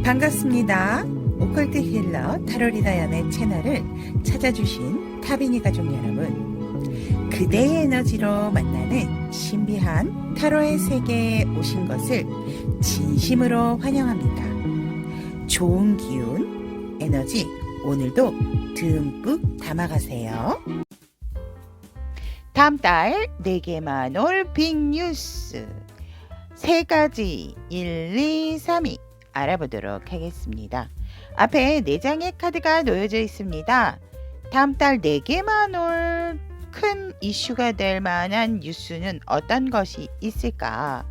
반갑습니다. 오컬트 힐러 타로리다연의 채널을 찾아주신 타비니 가족 여러분, 그대의 에너지로 만나는 신비한 타로의 세계에 오신 것을 진심으로 환영합니다. 좋은 기운, 에너지 오늘도 듬뿍 담아가세요. 다음 달 4개만 올 빅뉴스 3가지 1, 2, 3위 알아보도록 하겠습니다. 앞에 4장의 카드가 놓여져 있습니다. 다음 달 4개만 올 큰 이슈가 될 만한 뉴스는 어떤 것이 있을까?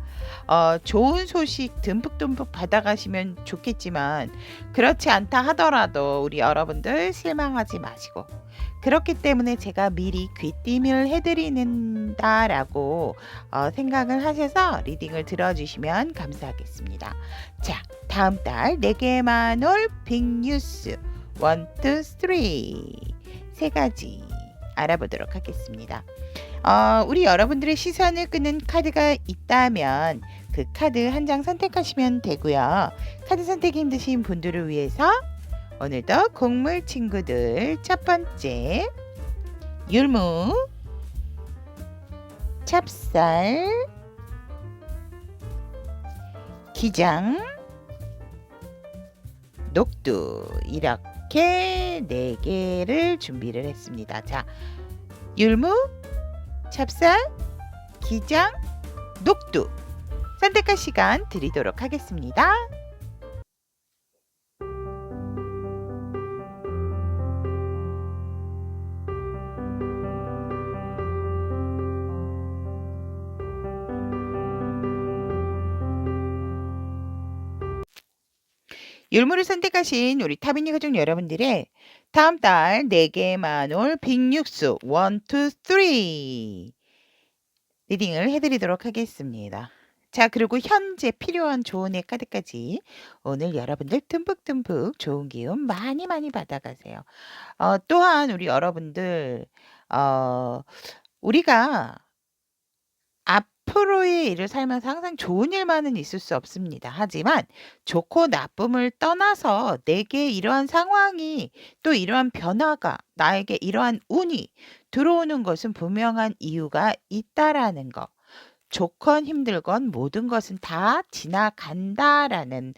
좋은 소식 듬뿍듬뿍 받아가시면 좋겠지만 그렇지 않다 하더라도 우리 여러분들 실망하지 마시고, 그렇기 때문에 제가 미리 귀띔을 해드리는다라고 생각을 하셔서 리딩을 들어주시면 감사하겠습니다. 자, 다음 달 4개만 올 빅뉴스 1, 2, 3 가지 알아보도록 하겠습니다. 우리 여러분들의 시선을 끄는 카드가 있다면 그 카드 한 장 선택하시면 되고요. 카드 선택이 힘드신 분들을 위해서 오늘도 곡물 친구들 첫 번째 율무, 찹쌀, 기장, 녹두 이렇게 4개를 준비를 했습니다. 자, 율무, 찹쌀, 기장, 녹두 선택할 시간 드리도록 하겠습니다. 율무를 선택하신 우리 타비니 가족 여러분들의 다음 달 4개만 올 빅뉴스 1, 2, 3 리딩을 해드리도록 하겠습니다. 자, 그리고 현재 필요한 조언의 카드까지 오늘 여러분들 듬뿍듬뿍 좋은 기운 많이 받아가세요. 또한 우리 여러분들 우리가 앞으로의 일을 살면서 항상 좋은 일만은 있을 수 없습니다. 하지만 좋고 나쁨을 떠나서 내게 이러한 상황이, 또 이러한 변화가, 나에게 이러한 운이 들어오는 것은 분명한 이유가 있다라는 거. 좋건 힘들건 모든 것은 다 지나간다라는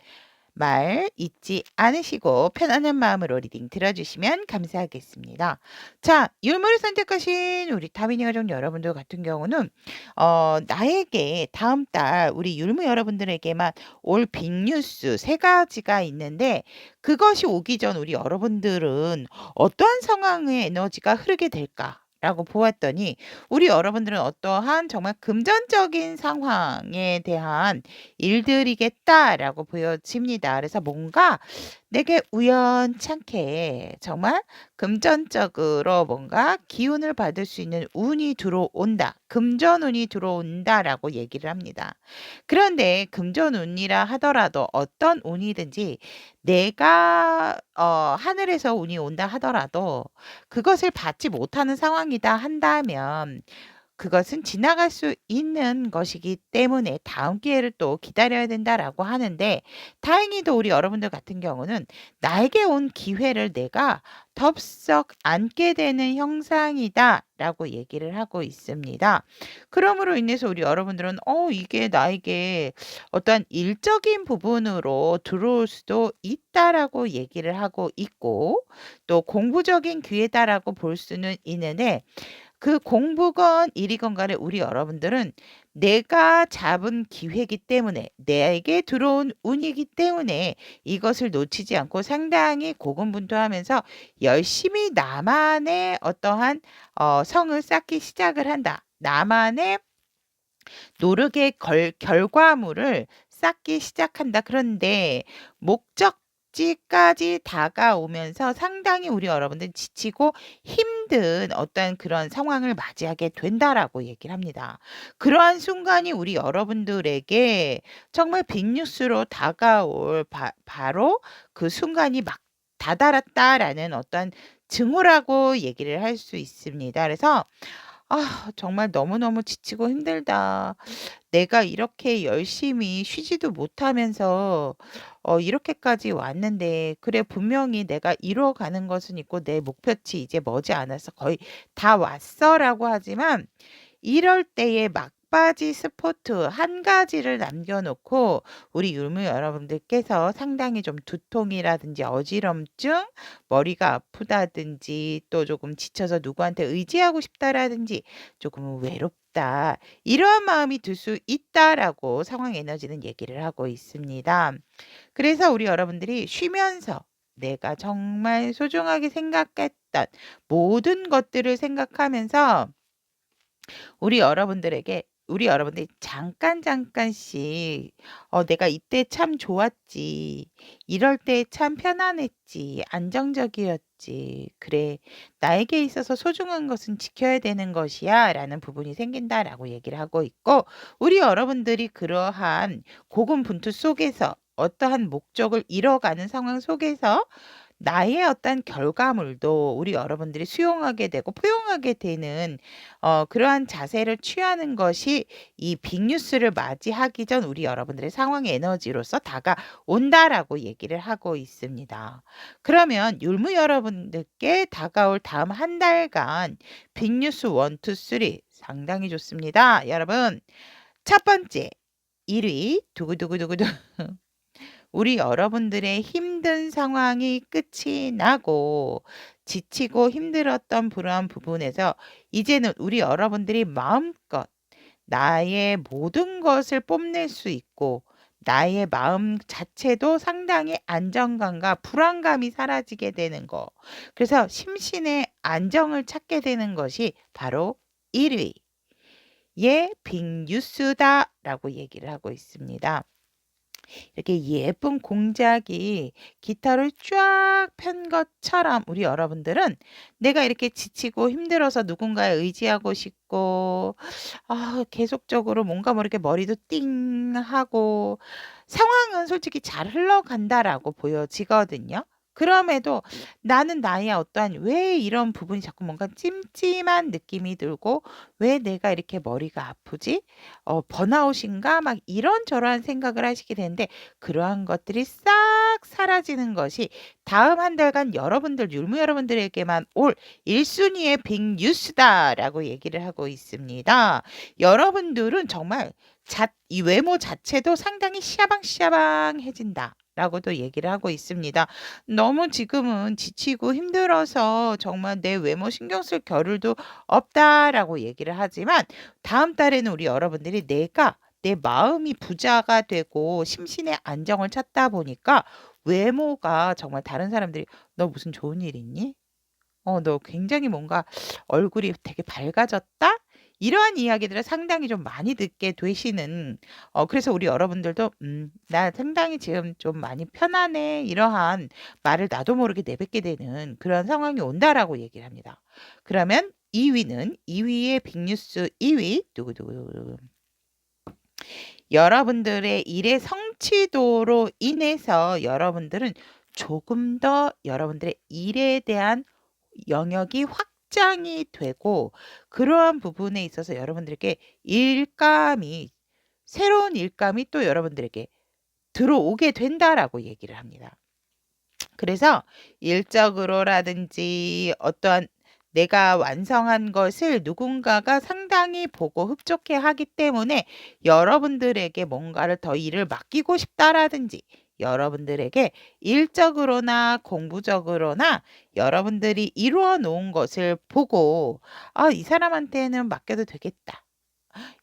말 잊지 않으시고 편안한 마음으로 리딩 들어주시면 감사하겠습니다. 자, 율무를 선택하신 우리 타비니 가족 여러분들 같은 경우는 나에게 다음 달 우리 율무 여러분들에게만 올 빅뉴스 3가지가 있는데, 그것이 오기 전 우리 여러분들은 어떠한 상황의 에너지가 흐르게 될까? 라고 보았더니 우리 여러분들은 어떠한 정말 금전적인 상황에 대한 일들이겠다라고 보여집니다. 그래서 뭔가 내게 우연찮게 정말 금전적으로 뭔가 기운을 받을 수 있는 운이 들어온다. 금전운이 들어온다라고 얘기를 합니다. 그런데 금전운이라 하더라도 어떤 운이든지 내가 하늘에서 운이 온다 하더라도 그것을 받지 못하는 상황이다 한다면 그것은 지나갈 수 있는 것이기 때문에 다음 기회를 또 기다려야 된다라고 하는데, 다행히도 우리 여러분들 같은 경우는 나에게 온 기회를 내가 덥석 안게 되는 형상이다라고 얘기를 하고 있습니다. 그러므로 인해서 우리 여러분들은 이게 나에게 어떤 일적인 부분으로 들어올 수도 있다라고 얘기를 하고 있고, 또 공부적인 기회다라고 볼 수는 있는데, 그 공부건 일이건 간에 우리 여러분들은 내가 잡은 기회이기 때문에, 내게 들어온 운이기 때문에 이것을 놓치지 않고 상당히 고군분투하면서 열심히 나만의 어떠한 성을 쌓기 시작을 한다. 나만의 노력의 결과물을 쌓기 시작한다. 그런데 목적지까지 다가오면서 상당히 우리 여러분들 지치고 힘든 어떤 그런 상황을 맞이하게 된다라고 얘기를 합니다. 그러한 순간이 우리 여러분들에게 정말 빅뉴스로 다가올 바로 그 순간이 막 다다랐다라는 어떤 증오라고 얘기를 할 수 있습니다. 그래서 정말 너무너무 지치고 힘들다. 내가 이렇게 열심히 쉬지도 못하면서 이렇게까지 왔는데 그래 분명히 내가 이루어가는 것은 있고 내 목표치 이제 머지않아서 거의 다 왔어."라고 하지만 이럴 때에 막바지 스포트 한 가지를 남겨 놓고 우리 유무 여러분들께서 상당히 좀 두통이라든지 어지럼증, 머리가 아프다든지 또 조금 지쳐서 누구한테 의지하고 싶다라든지 조금은 외롭다 이러한 마음이 들 수 있다라고 상황 에너지는 얘기를 하고 있습니다. 그래서 우리 여러분들이 쉬면서 내가 정말 소중하게 생각했던 모든 것들을 생각하면서 우리 여러분들이 잠깐씩 '내가 이때 참 좋았지. 이럴 때 참 편안했지. 안정적이었지. 그래. 나에게 있어서 소중한 것은 지켜야 되는 것이야.'라는 부분이 생긴다라고 얘기를 하고 있고 우리 여러분들이 그러한 고군분투 속에서 어떠한 목적을 이뤄가는 상황 속에서 나의 어떤 결과물도 우리 여러분들이 수용하게 되고 포용하게 되는 그러한 자세를 취하는 것이 이 빅뉴스를 맞이하기 전 우리 여러분들의 상황의 에너지로서 다가온다라고 얘기를 하고 있습니다. 그러면 율무 여러분들께 다가올 다음 한 달간 빅뉴스 1, 2, 3 상당히 좋습니다. 여러분 첫 번째 1위 두구두구두구두 우리 여러분들의 힘든 상황이 끝이 나고 지치고 힘들었던 그러한 부분에서 이제는 우리 여러분들이 마음껏 나의 모든 것을 뽐낼 수 있고 나의 마음 자체도 상당히 안정감과 불안감이 사라지게 되는 거. 그래서 심신의 안정을 찾게 되는 것이 바로 1위의 빅뉴스다라고 얘기를 하고 있습니다. 이렇게 예쁜 공작이 기타를 쫙 편 것처럼 우리 여러분들은 내가 이렇게 지치고 힘들어서 누군가에 의지하고 싶고 계속적으로 뭔가 모르게 머리도 띵 하고 상황은 솔직히 잘 흘러간다라고 보여지거든요. 그럼에도 나는 나의 어떠한 왜 이런 부분이 자꾸 뭔가 찜찜한 느낌이 들고 '왜 내가 이렇게 머리가 아프지? 번아웃인가?' 막 이런저런 생각을 하시게 되는데 그러한 것들이 싹 사라지는 것이 다음 한 달간 여러분들 율무 여러분들에게만 올 1 순위의 빅뉴스다라고 얘기를 하고 있습니다. 여러분들은 정말 이 외모 자체도 상당히 시아방시아방해진다라고도 얘기를 하고 있습니다. 너무 지금은 지치고 힘들어서 정말 '내 외모 신경 쓸 겨를도 없다.'라고 얘기를 하지만 다음 달에는 우리 여러분들이 내 마음이 부자가 되고 심신의 안정을 찾다 보니까 외모가 정말 다른 사람들이 "너 무슨 좋은 일 있니? 너 굉장히 뭔가 얼굴이 되게 밝아졌다?" 이러한 이야기들을 상당히 좀 많이 듣게 되시는 그래서 우리 여러분들도 나 상당히 지금 좀 많이 편하네." 이러한 말을 나도 모르게 내뱉게 되는 그런 상황이 온다라고 얘기를 합니다. 그러면 2 위는 2 위의 빅뉴스 2위 두구두구. 여러분들의 일의 성취도로 인해서 여러분들은 조금 더 여러분들의 일에 대한 영역이 확장이 되고 그러한 부분에 있어서 여러분들에게 일감이 새로운 일감이 또 여러분들에게 들어오게 된다라고 얘기를 합니다. 그래서 일적으로라든지 어떠한 내가 완성한 것을 누군가가 상당히 보고 흡족해하기 때문에 여러분들에게 뭔가를 더 일을 맡기고 싶다라든지 여러분들에게 일적으로나 공부적으로나 여러분들이 이루어 놓은 것을 보고 '아 이 사람한테는 맡겨도 되겠다.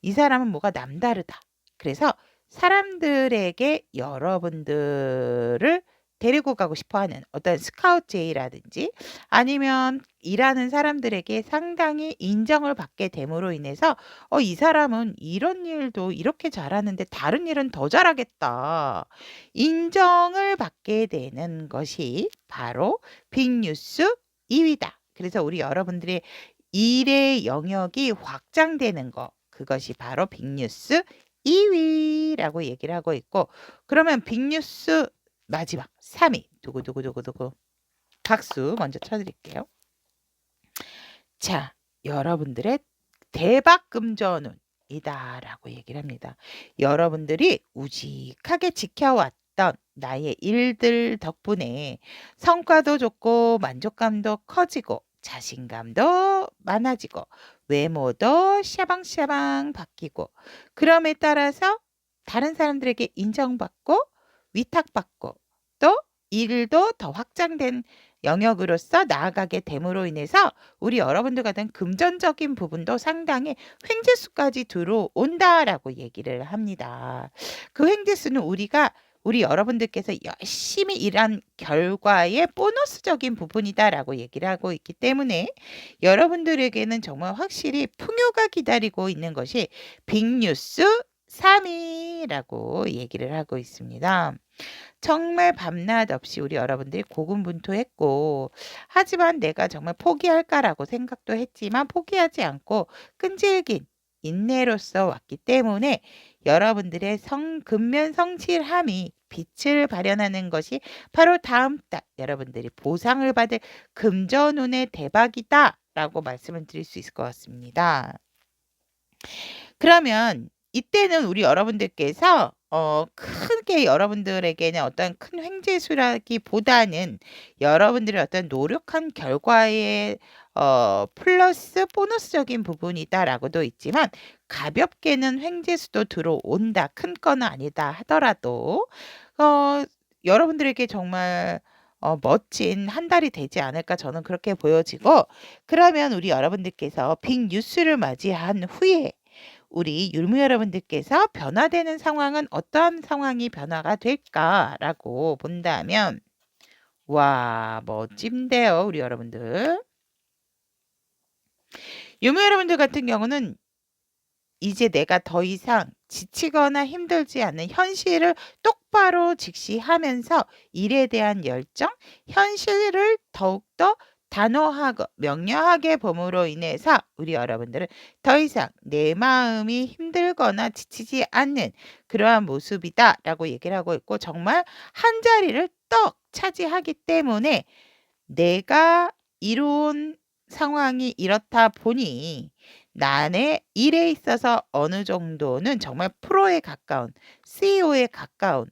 이 사람은 뭐가 남다르다.' 그래서 사람들에게 여러분들을 데리고 가고 싶어 하는 어떤 스카우트 제의라든지 아니면 일하는 사람들에게 상당히 인정을 받게 됨으로 인해서 '이 사람은 이런 일도 이렇게 잘하는데 다른 일은 더 잘하겠다.' 인정을 받게 되는 것이 바로 빅뉴스 2 위다. 그래서 우리 여러분들의 일의 영역이 확장되는 거 그것이 바로 빅뉴스 2 위라고 얘기를 하고 있고 그러면 빅뉴스 마지막 3 위 두구두구두구두구 박수 먼저 쳐 드릴게요. 자, 여러분들의 대박 금전운이다라고 얘기를 합니다. 여러분들이 우직하게 지켜왔던 나의 일들 덕분에 성과도 좋고 만족감도 커지고 자신감도 많아지고 외모도 샤방샤방 바뀌고 그럼에 따라서 다른 사람들에게 인정받고 위탁받고 또 일도 더 확장된 영역으로서 나아가게 됨으로 인해서 우리 여러분들 같은 금전적인 부분도 상당히 횡재수까지 들어온다라고 얘기를 합니다. 그 횡재수는 우리 여러분들께서 열심히 일한 결과의 보너스적인 부분이다라고 얘기를 하고 있기 때문에 여러분들에게는 정말 확실히 풍요가 기다리고 있는 것이 빅뉴스 3위라고 얘기를 하고 있습니다. 정말 밤낮 없이 우리 여러분들이 고군분투했고 하지만 내가 정말 포기할까라고 생각도 했지만 포기하지 않고 끈질긴 인내로서 왔기 때문에 여러분들의 근면 성실함이 빛을 발현하는 것이 바로 다음 달 여러분들이 보상을 받을 금전운의 대박이다 라고 말씀을 드릴 수 있을 것 같습니다. 그러면 이때는 우리 여러분들께서 크게 여러분들에게는 어떤 큰 횡재수라기보다는 여러분들의 어떤 노력한 결과의 플러스 보너스적인 부분이다라고도 있지만 가볍게는 횡재수도 들어온다. 큰 거는 아니다 하더라도 여러분들에게 정말 멋진 한 달이 되지 않을까 저는 그렇게 보여지고 그러면 우리 여러분들께서 빅뉴스를 맞이한 후에 우리 율무 여러분들께서 변화되는 상황은 어떠한 상황이 변화가 될까라고 본다면 와 멋진데요 우리 여러분들. 율무 여러분들 같은 경우는 이제 내가 더 이상 지치거나 힘들지 않는 현실을 똑바로 직시하면서 일에 대한 열정, 현실을 더욱더 단호하고 명료하게 봄으로 인해서 우리 여러분들은 더 이상 내 마음이 힘들거나 지치지 않는 그러한 모습이다라고 얘기를 하고 있고 정말 한 자리를 떡 차지하기 때문에 내가 이룬 상황이 이렇다 보니 나의 일에 있어서 어느 정도는 정말 프로에 가까운 CEO에 가까운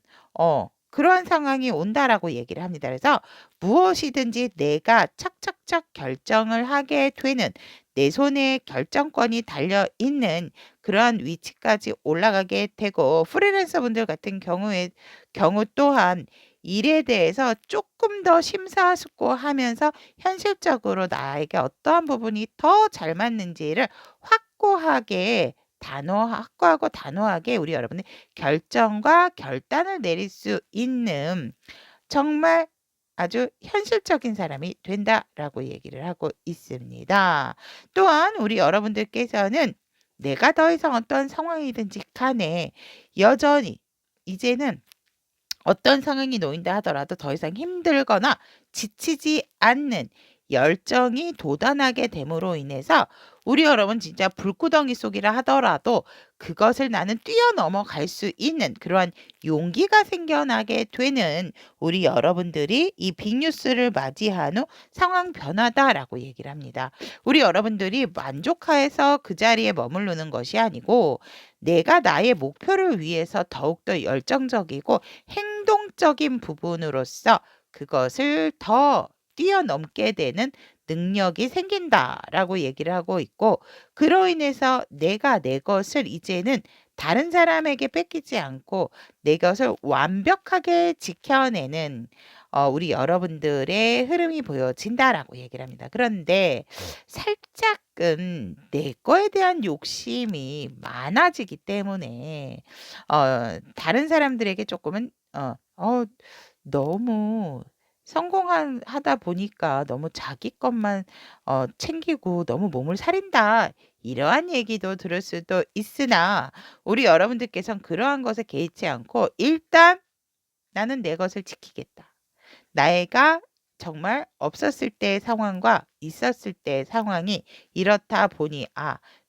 그러한 상황이 온다라고 얘기를 합니다. 그래서 무엇이든지 내가 착착착 결정을 하게 되는 내 손에 결정권이 달려 있는 그러한 위치까지 올라가게 되고 프리랜서 분들 같은 경우 또한 일에 대해서 조금 더 심사숙고하면서 현실적으로 나에게 어떠한 부분이 더 잘 맞는지를 확고하고 단호하게 우리 여러분이 결정과 결단을 내릴 수 있는 정말 아주 현실적인 사람이 된다라고 얘기를 하고 있습니다. 또한 우리 여러분들께서는 내가 더 이상 어떤 상황이든지 간에 여전히 이제는 어떤 상황이 놓인다 하더라도 더 이상 힘들거나 지치지 않는 열정이 돋아나게 됨으로 인해서 우리 여러분 진짜 불구덩이 속이라 하더라도 그것을 나는 뛰어넘어 갈 수 있는 그러한 용기가 생겨나게 되는 우리 여러분들이 이 빅뉴스를 맞이한 후 상황 변화다라고 얘기를 합니다. 우리 여러분들이 만족해서 그 자리에 머무르는 것이 아니고 내가 나의 목표를 위해서 더욱더 열정적이고 행동적인 부분으로서 그것을 더 뛰어넘게 되는 능력이 생긴다라고 얘기를 하고 있고 그로 인해서 내가 내 것을 이제는 다른 사람에게 뺏기지 않고 내 것을 완벽하게 지켜내는 우리 여러분들의 흐름이 보여진다라고 얘기를 합니다. 그런데 살짝은 내 거에 대한 욕심이 많아지기 때문에 다른 사람들에게 조금은 너무 성공하다 보니까 너무 자기 것만 챙기고 너무 몸을 사린다. 이러한 얘기도 들을 수도 있으나 우리 여러분들께서는 그러한 것에 개의치 않고 일단 나는 내 것을 지키겠다. 나이가 정말 없었을 때의 상황과 있었을 때의 상황이 이렇다 보니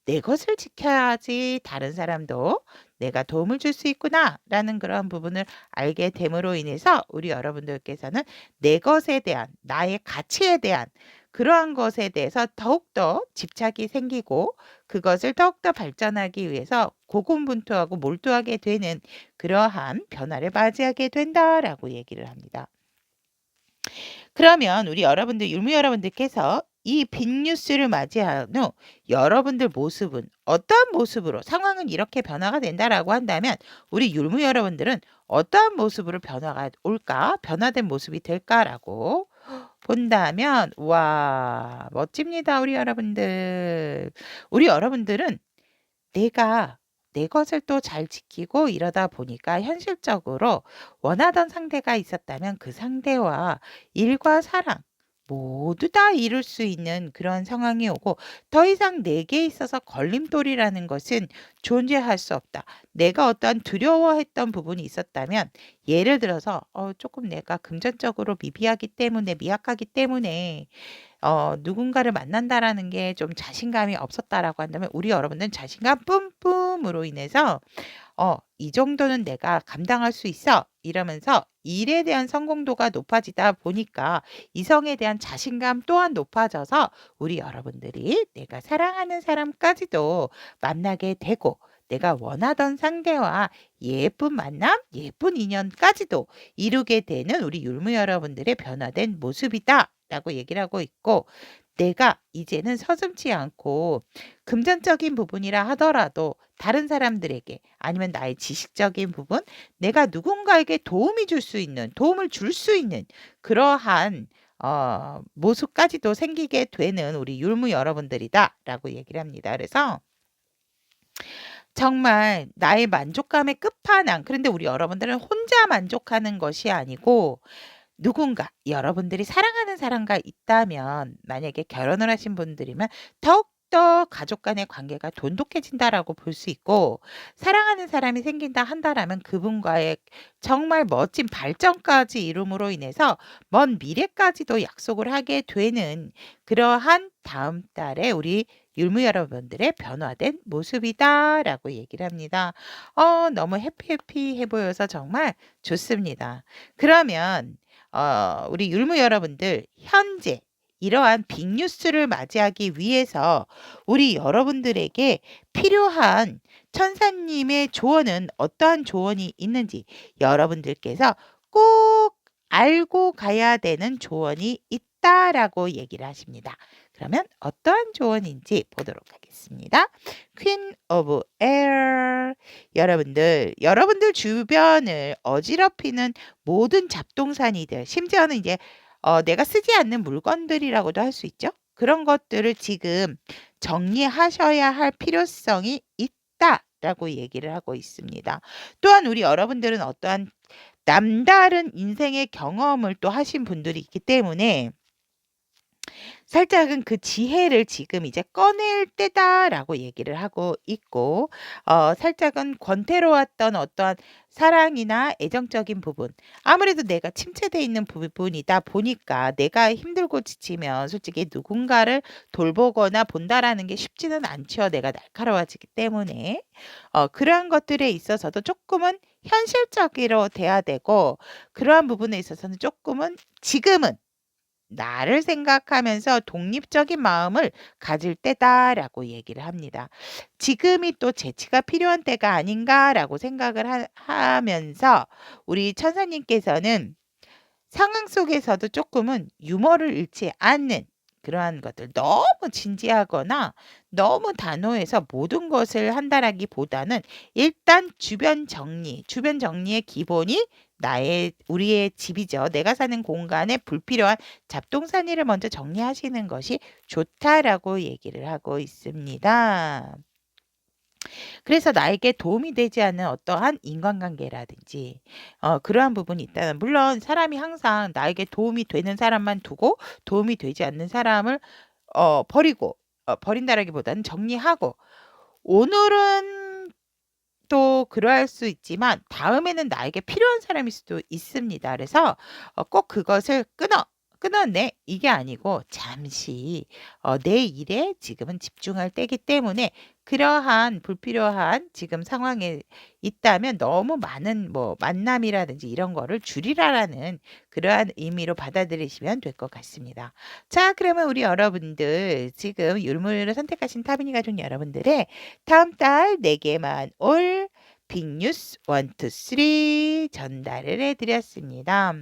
내 것을 지켜야지 다른 사람도 내가 도움을 줄 수 있구나라는 그런 부분을 알게 됨으로 인해서 우리 여러분들께서는 내 것에 대한 나의 가치에 대한 그러한 것에 대해서 더욱더 집착이 생기고 그것을 더욱더 발전하기 위해서 고군분투하고 몰두하게 되는 그러한 변화를 맞이하게 된다라고 얘기를 합니다. 그러면 우리 여러분들, 율무 여러분들께서 이 빅뉴스를 맞이한 후 여러분들 모습은 어떠한 모습으로 상황은 이렇게 변화가 된다라고 한다면 우리 율무 여러분들은 어떠한 모습으로 변화가 올까? 변화된 모습이 될까라고 본다면 와, 멋집니다. 우리 여러분들. 우리 여러분들은 내가 내 것을 또 잘 지키고 이러다 보니까 현실적으로 원하던 상대가 있었다면 그 상대와 일과 사랑 모두 다 이룰 수 있는 그런 상황이 오고 더 이상 내게 있어서 걸림돌이라는 것은 존재할 수 없다. 내가 어떠한 두려워했던 부분이 있었다면 예를 들어서 조금 내가 금전적으로 미비하기 때문에 미약하기 때문에 누군가를 만난다라는 게 좀 자신감이 없었다라고 한다면 우리 여러분은 자신감 뿜뿜으로 인해서 이 정도는 내가 감당할 수 있어 이러면서 일에 대한 성공도가 높아지다 보니까 이성에 대한 자신감 또한 높아져서 우리 여러분들이 내가 사랑하는 사람까지도 만나게 되고 내가 원하던 상대와 예쁜 만남, 예쁜 인연까지도 이루게 되는 우리 율무 여러분들의 변화된 모습이다 라고 얘기를 하고 있고 내가 이제는 서슴지 않고 금전적인 부분이라 하더라도 다른 사람들에게 아니면 나의 지식적인 부분 내가 누군가에게 도움을 줄 수 있는 그러한 모습까지도 생기게 되는 우리 율무 여러분들이다 라고 얘기를 합니다. 그래서 정말 나의 만족감의 끝판왕. 그런데 우리 여러분들은 혼자 만족하는 것이 아니고 누군가 여러분들이 사랑하는 사람과 있다면 만약에 결혼을 하신 분들이면 더욱더 가족 간의 관계가 돈독해진다라고 볼 수 있고 사랑하는 사람이 생긴다 한다라면 그분과의 정말 멋진 발전까지 이룸으로 인해서 먼 미래까지도 약속을 하게 되는 그러한 다음 달에 우리 율무 여러분들의 변화된 모습이다라고 얘기를 합니다. 너무 해피해 보여서 정말 좋습니다. 그러면 우리 율무 여러분들 현재 이러한 빅뉴스를 맞이하기 위해서 우리 여러분들에게 필요한 천사님의 조언은 어떠한 조언이 있는지 여러분들께서 꼭 알고 가야 되는 조언이 있다라고 얘기를 하십니다. 그러면 어떠한 조언인지 보도록 하겠습니다. 퀸 오브 에어. 여러분들 주변을 어지럽히는 모든 잡동사니들, 심지어는 이제 내가 쓰지 않는 물건들이라고도 할 수 있죠. 그런 것들을 지금 정리하셔야 할 필요성이 있다라고 얘기를 하고 있습니다. 또한 우리 여러분들은 어떠한 남다른 인생의 경험을 또 하신 분들이 있기 때문에 살짝은 그 지혜를 지금 이제 꺼낼 때다라고 얘기를 하고 있고 살짝은 권태로웠던 어떠한 사랑이나 애정적인 부분 아무래도 내가 침체돼 있는 부분이다 보니까 내가 힘들고 지치면 솔직히 누군가를 돌보거나 본다라는 게 쉽지는 않죠. 내가 날카로워지기 때문에 그러한 것들에 있어서도 조금은 현실적으로 돼야 되고 그러한 부분에 있어서는 조금은 지금은 나를 생각하면서 독립적인 마음을 가질 때다라고 얘기를 합니다. 지금이 또 재치가 필요한 때가 아닌가라고 생각을 하면서 우리 천사님께서는 상황 속에서도 조금은 유머를 잃지 않는 그러한 것들 너무 진지하거나 너무 단호해서 모든 것을 한다라기보다는 일단 주변 정리의 기본이 우리의 집이죠. 내가 사는 공간에 불필요한 잡동사니를 먼저 정리하시는 것이 좋다라고 얘기를 하고 있습니다. 그래서 나에게 도움이 되지 않는 어떠한 인간관계라든지 그러한 부분이 있다면 물론 사람이 항상 나에게 도움이 되는 사람만 두고 도움이 되지 않는 사람을 버리고 버린다라기보다는 정리하고 오늘은 또 그러할 수 있지만 다음에는 나에게 필요한 사람일 수도 있습니다. 그래서 꼭 그것을 끊어 끊었네. 이게 아니고 잠시 내 일에 지금은 집중할 때이기 때문에 그러한 불필요한 지금 상황에 있다면 너무 많은 뭐 만남이라든지 이런 거를 줄이라라는 그러한 의미로 받아들이시면 될 것 같습니다. 자, 그러면 우리 여러분들 지금 율무를 선택하신 타비니 가족 여러분들의 다음 달 4개만 올 빅뉴스 1, 2, 3 전달을 해드렸습니다.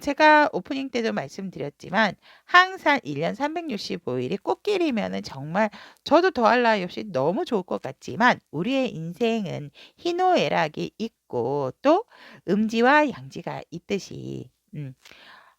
제가 오프닝 때도 말씀드렸지만 항상 1년 365일이 꽃길이면은 정말 저도 더할 나위 없이 너무 좋을 것 같지만 우리의 인생은 희노애락이 있고 또 음지와 양지가 있듯이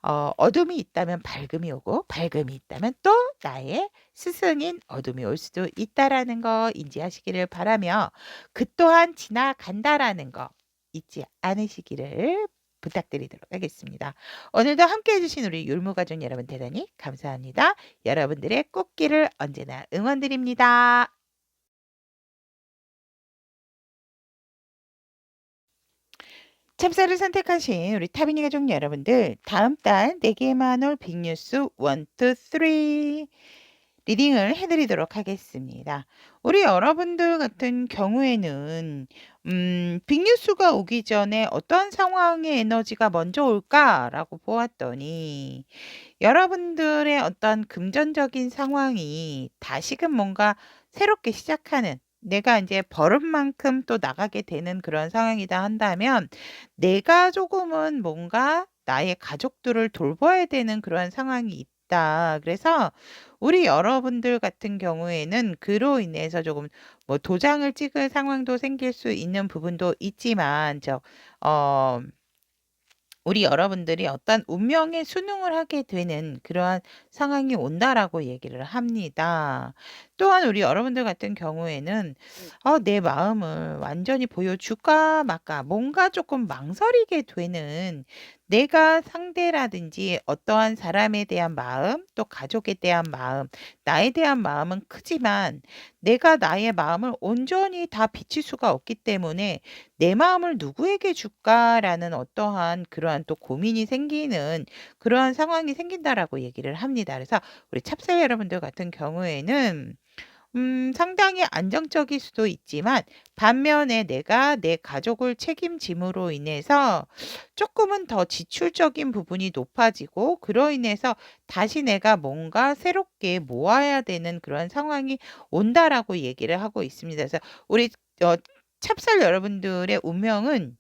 어둠이 있다면 밝음이 오고 밝음이 있다면 또 나의 스승인 어둠이 올 수도 있다라는 거 인지하시기를 바라며 그 또한 지나간다라는 거 잊지 않으시기를 부탁드리도록 하겠습니다. 오늘도 함께 해주신 우리 율무가족 여러분 대단히 감사합니다. 여러분들의 꽃길을 언제나 응원드립니다. 찹쌀을 선택하신 우리 타비니 가족 여러분들 다음 달 4개만 올 빅뉴스 1, 2, 3 리딩을 해드리도록 하겠습니다. 우리 여러분들 같은 경우에는 빅뉴스가 오기 전에 어떤 상황의 에너지가 먼저 올까라고 보았더니 여러분들의 어떤 금전적인 상황이 다시금 뭔가 새롭게 시작하는 내가 이제 버릇만큼 또 나가게 되는 그런 상황이다 한다면 내가 조금은 뭔가 나의 가족들을 돌봐야 되는 그런 상황이 있다. 그래서 우리 여러분들 같은 경우에는 그로 인해서 조금 뭐 도장을 찍을 상황도 생길 수 있는 부분도 있지만 우리 여러분들이 어떤 운명의 수능을 하게 되는 그러한 상황이 온다라고 얘기를 합니다. 또한 우리 여러분들 같은 경우에는 내 마음을 완전히 보여줄까 말까 뭔가 조금 망설이게 되는 내가 상대라든지 어떠한 사람에 대한 마음 또 가족에 대한 마음 나에 대한 마음은 크지만 내가 나의 마음을 온전히 다 비칠 수가 없기 때문에 내 마음을 누구에게 줄까라는 어떠한 그러한 또 고민이 생기는 그러한 상황이 생긴다라고 얘기를 합니다. 그래서 우리 찹쌀 여러분들 같은 경우에는 상당히 안정적일 수도 있지만 반면에 내가 내 가족을 책임짐으로 인해서 조금은 더 지출적인 부분이 높아지고 그로 인해서 다시 내가 뭔가 새롭게 모아야 되는 그런 상황이 온다라고 얘기를 하고 있습니다. 그래서 우리 찹쌀 여러분들의 운명은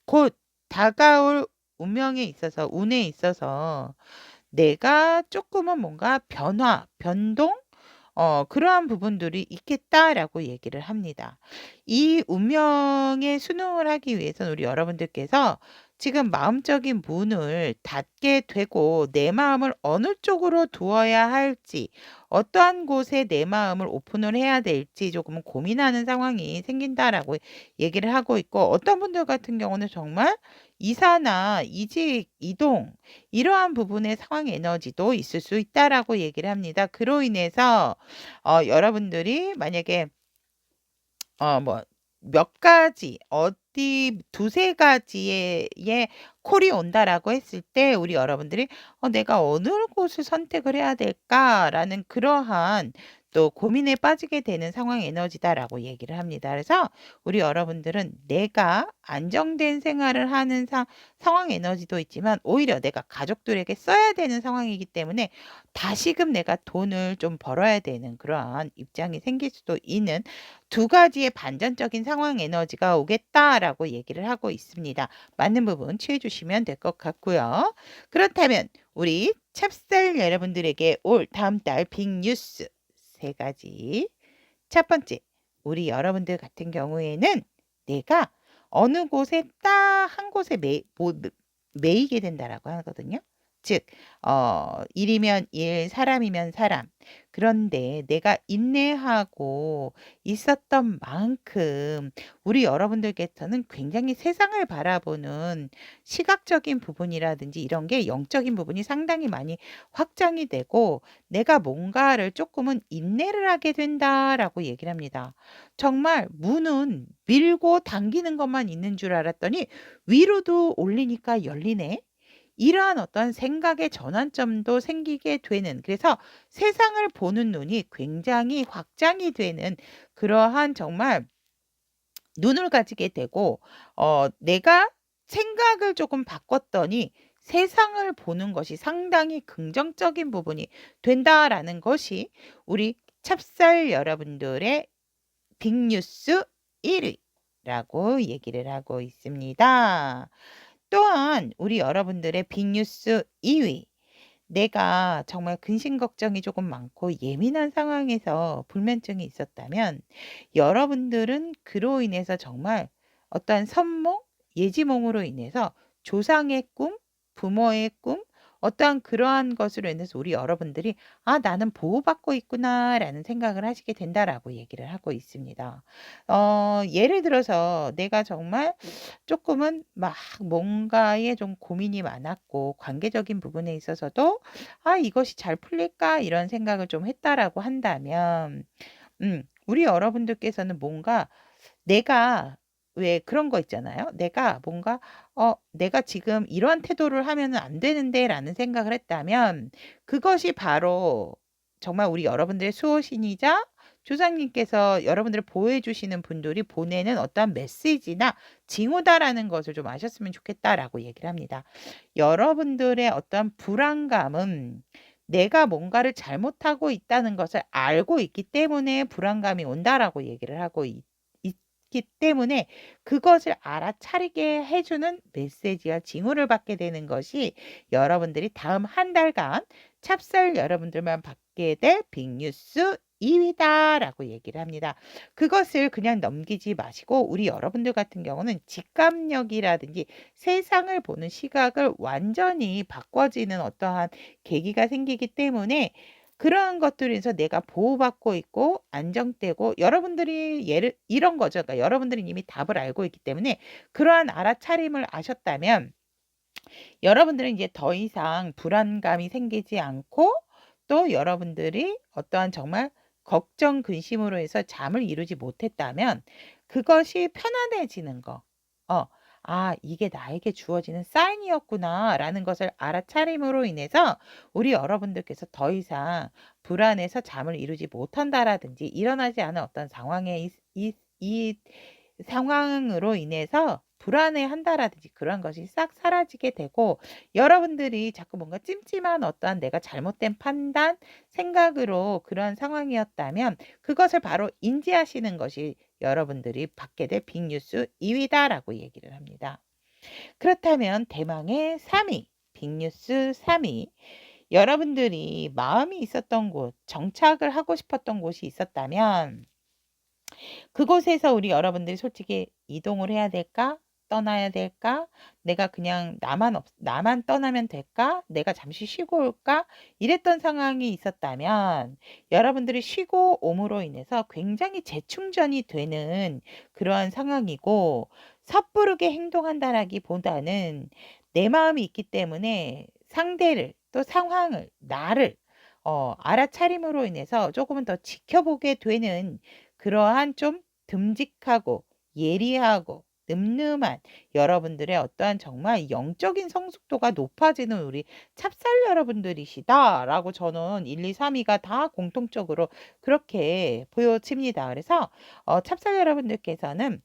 곧 다가올 운명에 있어서 운에 있어서 내가 조금은 뭔가 변동 그러한 부분들이 있겠다라고 얘기를 합니다. 이 운명에 순응을 하기 위해서는 우리 여러분들께서 지금 마음적인 문을 닫게 되고 내 마음을 어느 쪽으로 두어야 할지 어떠한 곳에 내 마음을 오픈을 해야 될지 조금 고민하는 상황이 생긴다라고 얘기를 하고 있고 어떤 분들 같은 경우는 정말 이사나 이직, 이동 이러한 부분의 상황 에너지도 있을 수 있다라고 얘기를 합니다. 그로 인해서 여러분들이 만약에 뭐 몇 가지 어디 두세 가지의 콜이 온다라고 했을 때 우리 여러분들이 내가 어느 곳을 선택을 해야 될까라는 그러한 또 고민에 빠지게 되는 상황 에너지다라고 얘기를 합니다. 그래서 우리 여러분들은 내가 안정된 생활을 하는 상황 에너지도 있지만 오히려 내가 가족들에게 써야 되는 상황이기 때문에 다시금 내가 돈을 좀 벌어야 되는 그러한 입장이 생길 수도 있는 두 가지의 반전적인 상황 에너지가 오겠다라고 얘기를 하고 있습니다. 맞는 부분 취해 주시면 될 것 같고요. 그렇다면 우리 찹쌀 여러분들에게 올 다음 달 빅뉴스 세 가지. 첫 번째, 우리 여러분들 같은 경우에는 내가 어느 곳에 딱 한 곳에 매이게 된다라고 하거든요. 즉, 일이면 일, 사람이면 사람. 그런데 내가 인내하고 있었던 만큼 우리 여러분들께서는 굉장히 세상을 바라보는 시각적인 부분이라든지 이런 게 영적인 부분이 상당히 많이 확장이 되고 내가 뭔가를 조금은 인내를 하게 된다라고 얘기를 합니다. 정말 문은 밀고 당기는 것만 있는 줄 알았더니 위로도 올리니까 열리네. 이러한 어떤 생각의 전환점도 생기게 되는, 그래서 세상을 보는 눈이 굉장히 확장이 되는 그러한 정말 눈을 가지게 되고, 내가 생각을 조금 바꿨더니 세상을 보는 것이 상당히 긍정적인 부분이 된다라는 것이 우리 찹쌀 여러분들의 빅뉴스 1위라고 얘기를 하고 있습니다. 또한 우리 여러분들의 빅뉴스 2위, 내가 정말 근심 걱정이 조금 많고 예민한 상황에서 불면증이 있었다면 여러분들은 그로 인해서 정말 어떠한 선몽, 예지몽으로 인해서 조상의 꿈, 부모의 꿈, 어떠한 그러한 것으로 인해서 우리 여러분들이 나는 보호받고 있구나라는 생각을 하시게 된다라고 얘기를 하고 있습니다. 예를 들어서 내가 정말 조금은 막 뭔가에 좀 고민이 많았고 관계적인 부분에 있어서도 이것이 잘 풀릴까 이런 생각을 좀 했다라고 한다면 우리 여러분들께서는 뭔가 내가 왜 그런 거 있잖아요. 내가 뭔가 내가 지금 이러한 태도를 하면은 안 되는데라는 생각을 했다면 그것이 바로 정말 우리 여러분들의 수호신이자 조상님께서 여러분들을 보호해 주시는 분들이 보내는 어떠한 메시지나 징후다라는 것을 좀 아셨으면 좋겠다라고 얘기를 합니다. 여러분들의 어떤 불안감은 내가 뭔가를 잘못하고 있다는 것을 알고 있기 때문에 불안감이 온다라고 얘기를 하고 있기 때문에 그것을 알아차리게 해주는 메시지와 징후를 받게 되는 것이 여러분들이 다음 한 달간 찹쌀 여러분들만 받게 될 빅뉴스 2위다라고 얘기를 합니다. 그것을 그냥 넘기지 마시고 우리 여러분들 같은 경우는 직감력이라든지 세상을 보는 시각을 완전히 바꿔지는 어떠한 계기가 생기기 때문에 그러한 것들에서 내가 보호받고 있고 안정되고 여러분들이 이런 거죠. 그러니까 여러분들이 이미 답을 알고 있기 때문에 그러한 알아차림을 아셨다면 여러분들은 이제 더 이상 불안감이 생기지 않고 또 여러분들이 어떠한 정말 걱정, 근심으로 해서 잠을 이루지 못했다면 그것이 편안해지는 거. 이게 나에게 주어지는 사인이었구나라는 것을 알아차림으로 인해서 우리 여러분들께서 더 이상 불안해서 잠을 이루지 못한다라든지 일어나지 않은 어떤 상황에 이 상황으로 인해서 불안해한다라든지 그런 것이 싹 사라지게 되고 여러분들이 자꾸 뭔가 찜찜한 어떠한 내가 잘못된 판단, 생각으로 그러한 상황이었다면 그것을 바로 인지하시는 것이 여러분들이 받게 될 빅뉴스 2위다라고 얘기를 합니다. 그렇다면 대망의 3위, 빅뉴스 3위. 여러분들이 마음이 있었던 곳, 정착을 하고 싶었던 곳이 있었다면 그곳에서 우리 여러분들이 솔직히 이동을 해야 될까? 떠나야 될까? 내가 그냥 나만 떠나면 될까? 내가 잠시 쉬고 올까? 이랬던 상황이 있었다면 여러분들이 쉬고 옴으로 인해서 굉장히 재충전이 되는 그러한 상황이고 섣부르게 행동한다라기보다는 내 마음이 있기 때문에 상대를 또 상황을 나를 알아차림으로 인해서 조금은 더 지켜보게 되는 그러한 좀 듬직하고 예리하고 늠름한 여러분들의 어떠한 정말 영적인 성숙도가 높아지는 우리 찹쌀 여러분들이시다라고 저는 1, 2, 3위가 다 공통적으로 그렇게 보여집니다. 그래서 찹쌀 여러분들께서는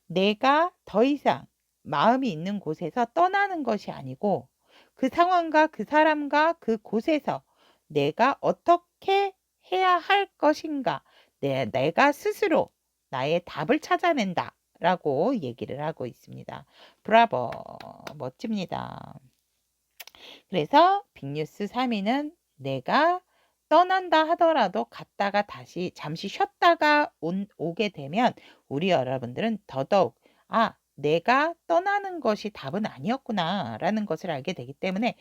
내가 더 이상 마음이 있는 곳에서 떠나는 것이 아니고 그 상황과 그 사람과 그 곳에서 내가 어떻게 해야 할 것인가 내가 스스로 나의 답을 찾아낸다 라고 얘기를 하고 있습니다. 브라보, 멋집니다. 그래서 빅뉴스 3위는 내가 떠난다 하더라도 갔다가 다시 잠시 쉬었다가 오게 되면 우리 여러분들은 더더욱 내가 떠나는 것이 답은 아니었구나 라는 것을 알게 되기 때문에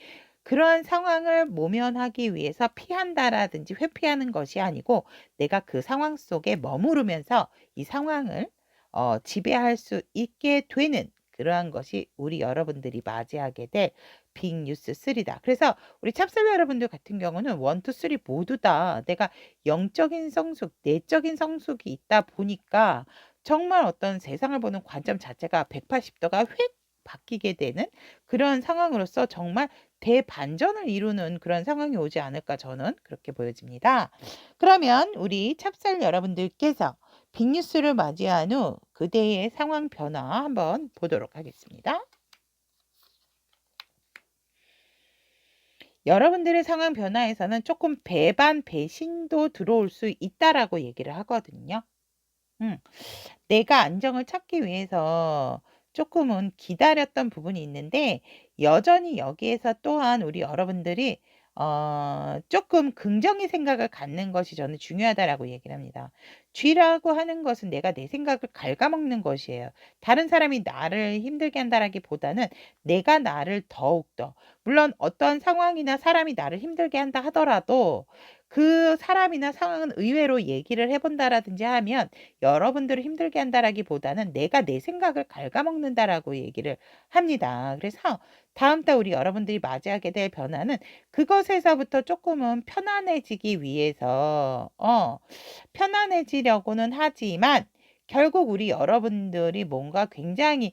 그러한 상황을 모면하기 위해서 피한다라든지 회피하는 것이 아니고 내가 그 상황 속에 머무르면서 이 상황을 지배할 수 있게 되는 그러한 것이 우리 여러분들이 맞이하게 될 빅뉴스 3다. 그래서 우리 찹쌀 여러분들 같은 경우는 1, 2, 3 모두 다 내가 영적인 성숙, 내적인 성숙이 있다 보니까 정말 어떤 세상을 보는 관점 자체가 180도가 휙 바뀌게 되는 그런 상황으로서 정말 대반전을 이루는 그런 상황이 오지 않을까 저는 그렇게 보여집니다. 그러면 우리 찹쌀 여러분들께서 빅뉴스를 맞이한 후 그대의 상황 변화 한번 보도록 하겠습니다. 여러분들의 상황 변화에서는 조금 배반, 배신도 들어올 수 있다라고 얘기를 하거든요. 내가 안정을 찾기 위해서 조금은 기다렸던 부분이 있는데 여전히 여기에서 또한 우리 여러분들이 조금 긍정의 생각을 갖는 것이 저는 중요하다라고 얘기를 합니다. 쥐라고 하는 것은 내가 내 생각을 갉아먹는 것이에요. 다른 사람이 나를 힘들게 한다라기보다는 내가 나를 더욱더 물론 어떤 상황이나 사람이 나를 힘들게 한다 하더라도 그 사람이나 상황은 의외로 얘기를 해본다라든지 하면 여러분들을 힘들게 한다라기보다는 내가 내 생각을 갉아먹는다라고 얘기를 합니다. 그래서 다음 달 우리 여러분들이 맞이하게 될 변화는 그것에서부터 조금은 편안해지기 위해서 편안해지려고는 하지만 결국 우리 여러분들이 뭔가 굉장히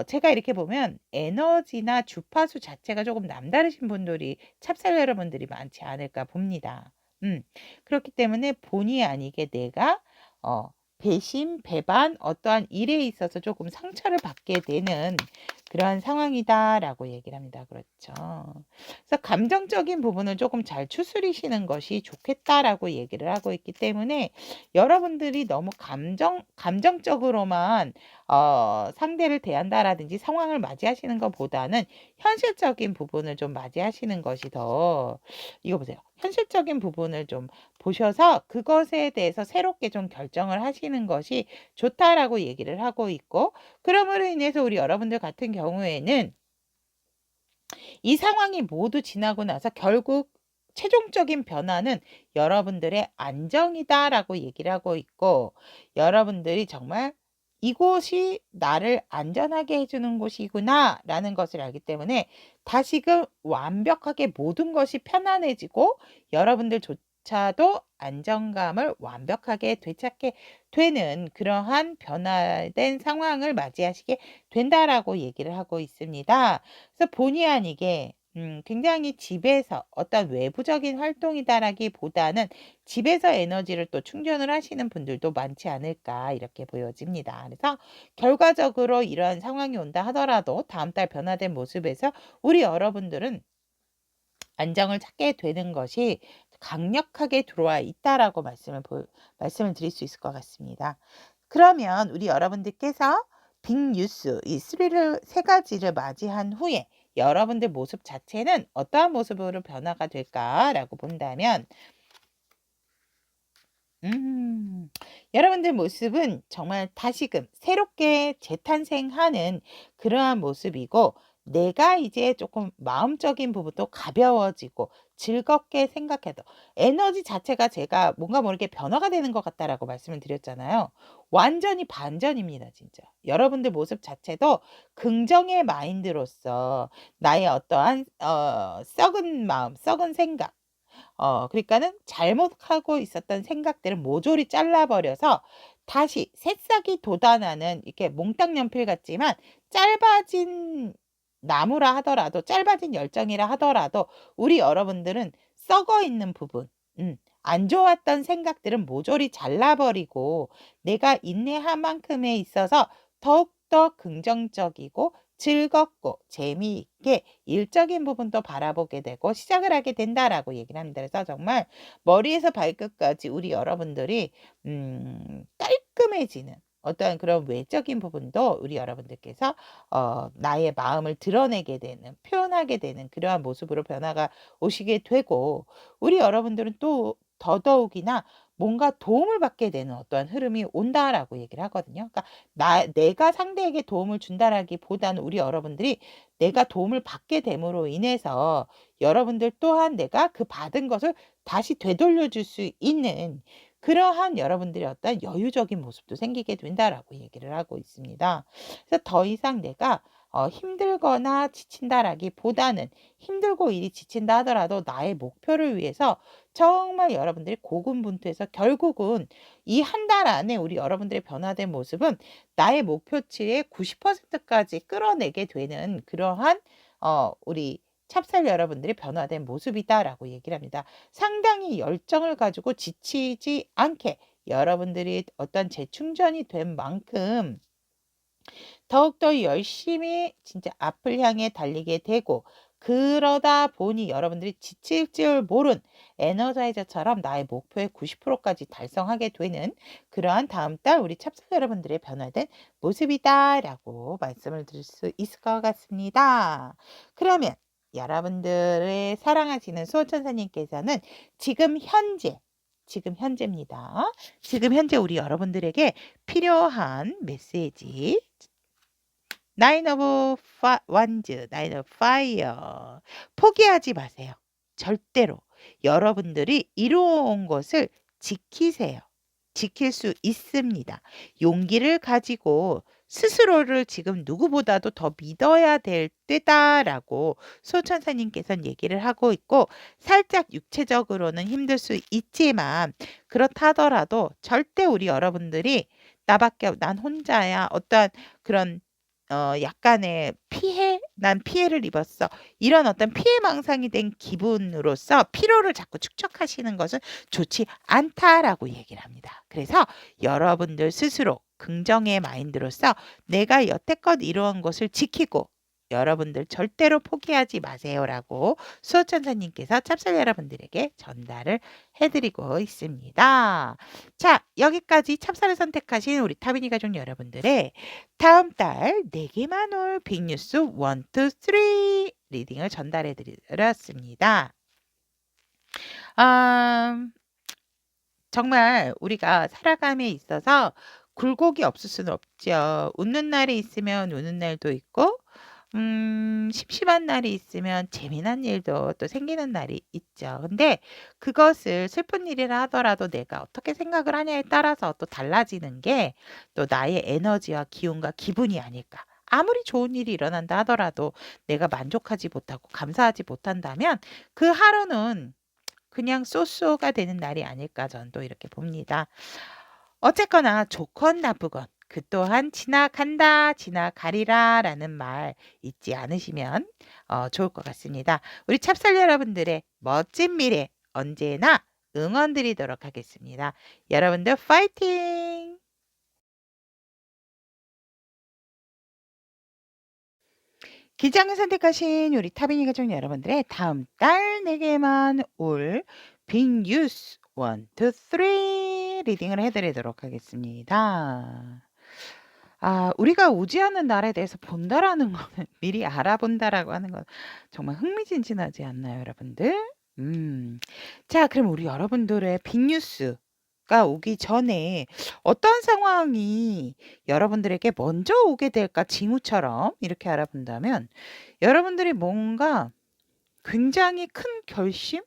제가 이렇게 보면 에너지나 주파수 자체가 조금 남다르신 분들이 찹쌀 여러분들이 많지 않을까 봅니다. 그렇기 때문에 본의 아니게 내가 배신, 배반, 어떠한 일에 있어서 조금 상처를 받게 되는 그러한 상황이다라고 얘기를 합니다. 그렇죠. 그래서 감정적인 부분을 조금 잘 추스리시는 것이 좋겠다라고 얘기를 하고 있기 때문에 여러분들이 너무 감정적으로만 상대를 대한다라든지 상황을 맞이하시는 것보다는 현실적인 부분을 좀 맞이하시는 것이 더 이거 보세요. 현실적인 부분을 좀 보셔서 그것에 대해서 새롭게 좀 결정을 하시는 것이 좋다라고 얘기를 하고 있고 그러므로 인해서 우리 여러분들 같은 경우에는 이 상황이 모두 지나고 나서 결국 최종적인 변화는 여러분들의 안정이다라고 얘기를 하고 있고 여러분들이 정말 이곳이 나를 안전하게 해주는 곳이구나라는 것을 알기 때문에 다시금 완벽하게 모든 것이 편안해지고 여러분들조차도 안정감을 완벽하게 되찾게 되는 그러한 변화된 상황을 맞이하시게 된다라고 얘기를 하고 있습니다. 그래서 본의 아니게 굉장히 집에서 어떤 외부적인 활동이다라기보다는 집에서 에너지를 또 충전을 하시는 분들도 많지 않을까 이렇게 보여집니다. 그래서 결과적으로 이러한 상황이 온다 하더라도 다음 달 변화된 모습에서 우리 여러분들은 안정을 찾게 되는 것이 강력하게 들어와 있다라고 말씀을 드릴 수 있을 것 같습니다. 그러면 우리 여러분들께서 빅뉴스 이 세 가지를 맞이한 후에 여러분들 모습 자체는 어떠한 모습으로 변화가 될까라고 본다면 여러분들 모습은 정말 다시금 새롭게 재탄생하는 그러한 모습이고 내가 이제 조금 마음적인 부분도 가벼워지고 즐겁게 생각해도 에너지 자체가 제가 뭔가 모르게 변화가 되는 것 같다라고 말씀을 드렸잖아요. 완전히 반전입니다, 진짜. 여러분들 모습 자체도 긍정의 마인드로서 나의 어떠한 썩은 마음, 썩은 생각 그러니까는 잘못하고 있었던 생각들을 모조리 잘라버려서 다시 새싹이 돋아나는 이렇게 몽땅 연필 같지만 짧아진 나무라 하더라도 짧아진 열정이라 하더라도 우리 여러분들은 썩어 있는 부분 안 좋았던 생각들은 모조리 잘라버리고 내가 인내한 만큼에 있어서 더욱더 긍정적이고 즐겁고 재미있게 일적인 부분도 바라보게 되고 시작을 하게 된다라고 얘기를 합니다. 그래서 정말 머리에서 발끝까지 우리 여러분들이 깔끔해지는 어떠한 그런 외적인 부분도 우리 여러분들께서 나의 마음을 드러내게 되는 표현하게 되는 그러한 모습으로 변화가 오시게 되고 우리 여러분들은 또 더더욱이나 뭔가 도움을 받게 되는 어떠한 흐름이 온다라고 얘기를 하거든요. 그러니까 내가 상대에게 도움을 준다라기보다는 우리 여러분들이 내가 도움을 받게 됨으로 인해서 여러분들 또한 내가 그 받은 것을 다시 되돌려 줄 수 있는 그러한 여러분들의 어떤 여유적인 모습도 생기게 된다라고 얘기를 하고 있습니다. 그래서 더 이상 내가 힘들거나 지친다라기보다는 힘들고 일이 지친다 하더라도 나의 목표를 위해서 정말 여러분들이 고군분투해서 결국은 이 한 달 안에 우리 여러분들의 변화된 모습은 나의 목표치의 90%까지 끌어내게 되는 그러한 우리 찹쌀 여러분들이 변화된 모습이다라고 얘기를 합니다. 상당히 열정을 가지고 지치지 않게 여러분들이 어떤 재충전이 된 만큼 더욱더 열심히 진짜 앞을 향해 달리게 되고, 그러다 보니 여러분들이 지칠 줄 모른 에너자이저처럼 나의 목표의 90%까지 달성하게 되는 그러한 다음 달 우리 찹쌀 여러분들의 변화된 모습이다라고 말씀을 드릴 수 있을 것 같습니다. 그러면 여러분들의 사랑하시는 수호천사님께서는 지금 현재입니다. 지금 현재 우리 여러분들에게 필요한 메시지 나인 오브 완즈, 나인 오브 파이어. 포기하지 마세요. 절대로. 여러분들이 이루어온 것을 지키세요. 지킬 수 있습니다. 용기를 가지고 스스로를 지금 누구보다도 더 믿어야 될 때다라고 소천사님께서는 얘기를 하고 있고, 살짝 육체적으로는 힘들 수 있지만 그렇다 하더라도 절대 우리 여러분들이 난 혼자야, 어떠한 그런 약간의 난 피해를 입었어, 이런 어떤 피해망상이 된 기분으로서 피로를 자꾸 축적하시는 것은 좋지 않다라고 얘기를 합니다. 그래서 여러분들 스스로 긍정의 마인드로서 내가 여태껏 이루어온 것을 지키고 여러분들 절대로 포기하지 마세요라고 수호천사님께서 찹쌀 여러분들에게 전달을 해드리고 있습니다. 자, 여기까지 찹쌀을 선택하신 우리 타비니 가족 여러분들의 다음 달 4개만 올 빅뉴스 1, 2, 3 리딩을 전달해 드렸습니다. 정말 우리가 살아감에 있어서 굴곡이 없을 수는 없죠. 웃는 날이 있으면 우는 날도 있고, 심심한 날이 있으면 재미난 일도 또 생기는 날이 있죠. 근데 그것을 슬픈 일이라 하더라도 내가 어떻게 생각을 하냐에 따라서 또 달라지는 게 또 나의 에너지와 기운과 기분이 아닐까. 아무리 좋은 일이 일어난다 하더라도 내가 만족하지 못하고 감사하지 못한다면 그 하루는 그냥 쏘쏘가 되는 날이 아닐까, 저는 또 이렇게 봅니다. 어쨌거나 좋건 나쁘건 그 또한 지나간다, 지나가리라 라는 말 잊지 않으시면 좋을 것 같습니다. 우리 찹쌀 여러분들의 멋진 미래 언제나 응원 드리도록 하겠습니다. 여러분들 파이팅! 기장을 선택하신 우리 타비니 가족 여러분들의 다음 달 4개만 올 빅뉴스 1, 2, 3 리딩을 해드리도록 하겠습니다. 우리가 오지않는 날에 대해서 본다라는 거는 미리 알아본다라고 하는 건 정말 흥미진진하지 않나요, 여러분들? 자, 그럼 우리 여러분들의 빅뉴스가 오기 전에 어떤 상황이 여러분들에게 먼저 오게 될까, 징후처럼 이렇게 알아본다면 여러분들이 뭔가 굉장히 큰 결심,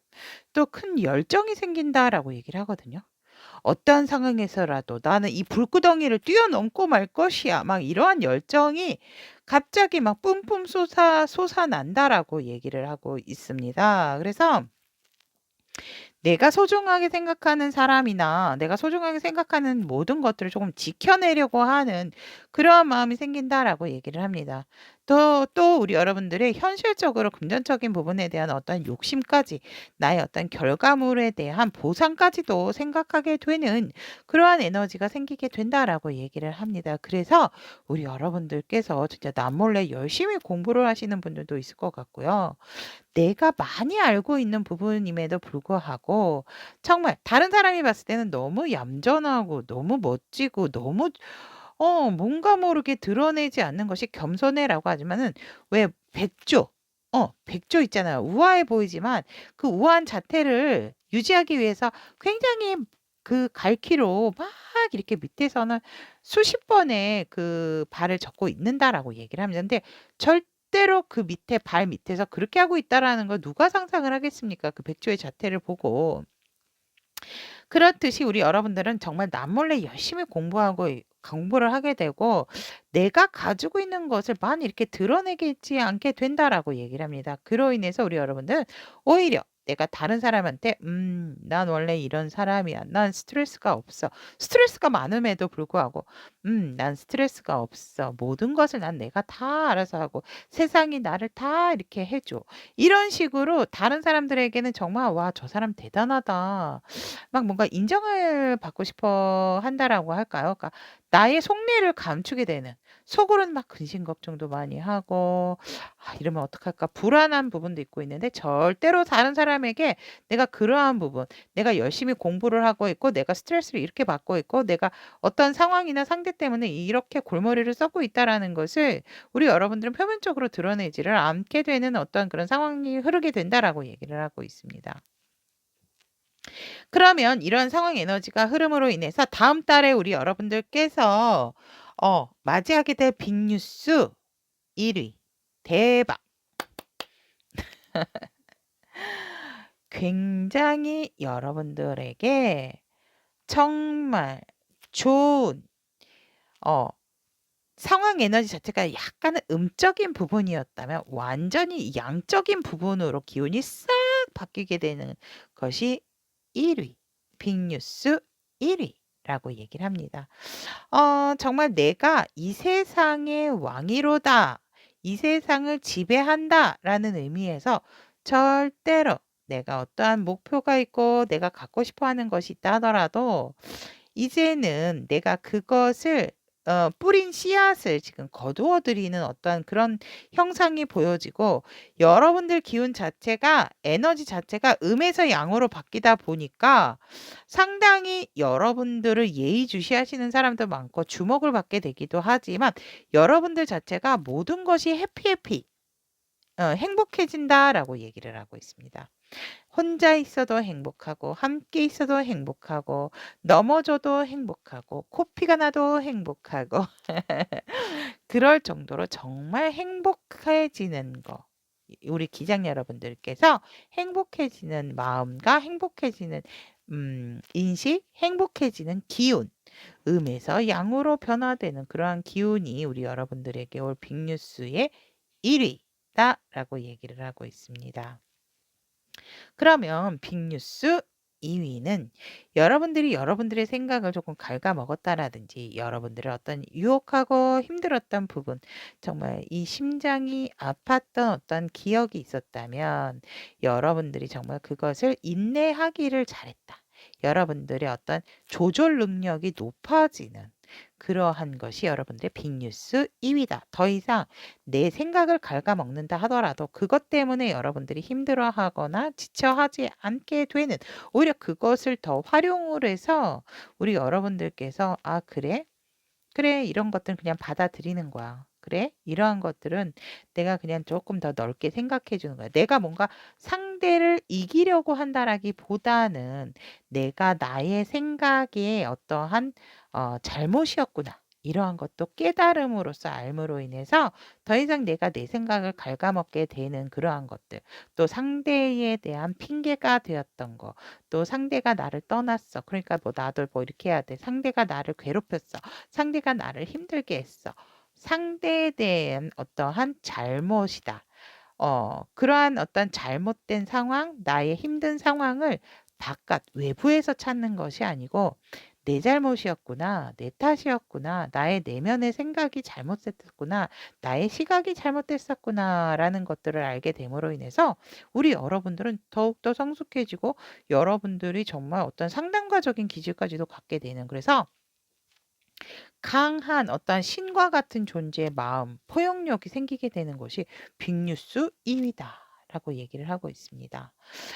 또 큰 열정이 생긴다라고 얘기를 하거든요. 어떠한 상황에서라도 나는 이 불구덩이를 뛰어넘고 말 것이야, 막 이러한 열정이 갑자기 막 뿜뿜 솟아난다라고 얘기를 하고 있습니다. 그래서 내가 소중하게 생각하는 사람이나 내가 소중하게 생각하는 모든 것들을 조금 지켜내려고 하는 그러한 마음이 생긴다라고 얘기를 합니다. 또 우리 여러분들의 현실적으로 금전적인 부분에 대한 어떤 욕심까지, 나의 어떤 결과물에 대한 보상까지도 생각하게 되는 그러한 에너지가 생기게 된다라고 얘기를 합니다. 그래서 우리 여러분들께서 진짜 남몰래 열심히 공부를 하시는 분들도 있을 것 같고요. 내가 많이 알고 있는 부분임에도 불구하고 정말 다른 사람이 봤을 때는 너무 얌전하고 너무 멋지고 너무 뭔가 모르게 드러내지 않는 것이 겸손해라고 하지만은, 왜 백조 있잖아요. 우아해 보이지만 그 우아한 자태를 유지하기 위해서 굉장히 그 갈퀴로 막 이렇게 밑에서는 수십 번의 그 발을 젓고 있는다라고 얘기를 합니다. 근데 절대로 그 밑에 발 밑에서 그렇게 하고 있다라는 걸 누가 상상을 하겠습니까? 그 백조의 자태를 보고. 그렇듯이 우리 여러분들은 정말 남몰래 열심히 공부하고 공부를 하게 되고 내가 가지고 있는 것을 많이 이렇게 드러내지 않게 된다라고 얘기를 합니다. 그로 인해서 우리 여러분들은 오히려 내가 다른 사람한테 난 원래 이런 사람이야. 난 스트레스가 없어. 스트레스가 많음에도 불구하고 난 스트레스가 없어. 모든 것을 난 내가 다 알아서 하고 세상이 나를 다 이렇게 해 줘. 이런 식으로 다른 사람들에게는 정말 '와 저 사람 대단하다.' 막 뭔가 인정을 받고 싶어 한다라고 할까요? 그러니까 나의 속내를 감추게 되는 속으로는 막 근심걱정도 많이 하고 '아 이러면 어떡할까.' 불안한 부분도 있고 있는데 절대로 다른 사람에게 내가 그러한 부분 내가 열심히 공부를 하고 있고 내가 스트레스를 이렇게 받고 있고 내가 어떤 상황이나 상대 때문에 이렇게 골머리를 썩고 있다라는 것을 우리 여러분들은 표면적으로 드러내지를 않게 되는 어떤 그런 상황이 흐르게 된다라고 얘기를 하고 있습니다. 그러면 이런 상황 에너지가 흐름으로 인해서 다음 달에 우리 여러분들께서 맞이하게 될 빅뉴스 1 위. 대박. 굉장히 여러분들에게 정말 좋은 어 상황 에너지 자체가 약간은 음적인 부분이었다면 완전히 양적인 부분으로 기운이 싹 바뀌게 되는 것이 1 위. 빅뉴스 1 위라고 얘기를 합니다. 정말 '내가 이 세상의 왕이로다. 이 세상을 지배한다.'라는 의미에서 절대로 내가 어떠한 목표가 있고 내가 갖고 싶어 하는 것이 있다 하더라도 이제는 내가 그것을 뿌린 씨앗을 지금 거두어 들이는 어떠한 그런 형상이 보여지고 여러분들 기운 자체가 에너지 자체가 음에서 양으로 바뀌다 보니까 상당히 여러분들을 예의주시하시는 사람도 많고 주목을 받게 되기도 하지만 여러분들 자체가 모든 것이 해피 행복해진다라고 얘기를 하고 있습니다. 혼자 있어도 행복하고 함께 있어도 행복하고 넘어져도 행복하고 코피가 나도 행복하고 그럴 정도로 정말 행복해지는 거. 우리 기장 여러분들께서 행복해지는 마음과 행복해지는 인식, 행복해지는 기운, 음에서 양으로 변화되는 그러한 기운이 우리 여러분들에게 올 빅뉴스의 1 위다라고 얘기를 하고 있습니다. 그러면 빅뉴스 2 위는 여러분들이 여러분들의 생각을 조금 갉아먹었다라든지 여러분들의 어떤 유혹하고 힘들었던 부분 정말 이 심장이 아팠던 어떤 기억이 있었다면 여러분들이 정말 그것을 인내하기를 잘했다. 여러분들의 어떤 조절 능력이 높아지는 그러한 것이 여러분들의 빅뉴스 2 위다. 더 이상 내 생각을 갉아먹는다 하더라도 그것 때문에 여러분들이 힘들어하거나 지쳐하지 않게 되는 오히려 그것을 더 활용을 해서 우리 여러분들께서 '아 그래? 그래 이런 것들은 그냥 받아들이는 거야. 그래 이러한 것들은 내가 그냥 조금 더 넓게 생각해 주는 거야.' 내가 뭔가 상대를 이기려고 한다라기보다는 '내가 나의 생각에 어떠한 잘못이었구나.' 이러한 것도 깨달음으로써 알므로 인해서 더 이상 내가 내 생각을 갉아먹게 되는 그러한 것들 또 상대에 대한 핑계가 되었던 거 또 상대가 나를 떠났어. 그러니까 뭐 나도 뭐 이렇게 해야 돼. 상대가 나를 괴롭혔어. 상대가 나를 힘들게 했어. 상대에 대한 어떠한 잘못이다. 그러한 어떤 잘못된 상황, 나의 힘든 상황을 바깥 외부에서 찾는 것이 아니고 '내 잘못이었구나. 내 탓이었구나. 나의 내면의 생각이 잘못됐었구나. 나의 시각이 잘못됐었구나.'라는 것들을 알게 됨으로 인해서 우리 여러분들은 더욱더 성숙해지고 여러분들이 정말 어떤 상담가적인 기질까지도 갖게 되는 그래서 강한 어떤 신과 같은 존재의 마음, 포용력이 생기게 되는 것이 빅뉴스 2 위다라고 얘기를 하고 있습니다.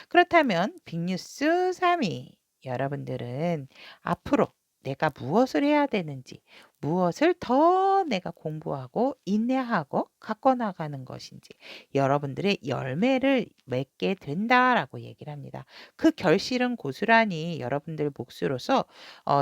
그렇다면 빅뉴스 3 위 여러분들은 앞으로 내가 무엇을 해야 되는지, 무엇을 더 내가 공부하고 인내하고 갖고 나가는 것인지 여러분들의 열매를 맺게 된다라고 얘기를 합니다. 그 결실은 고스란히 여러분들 몫으로서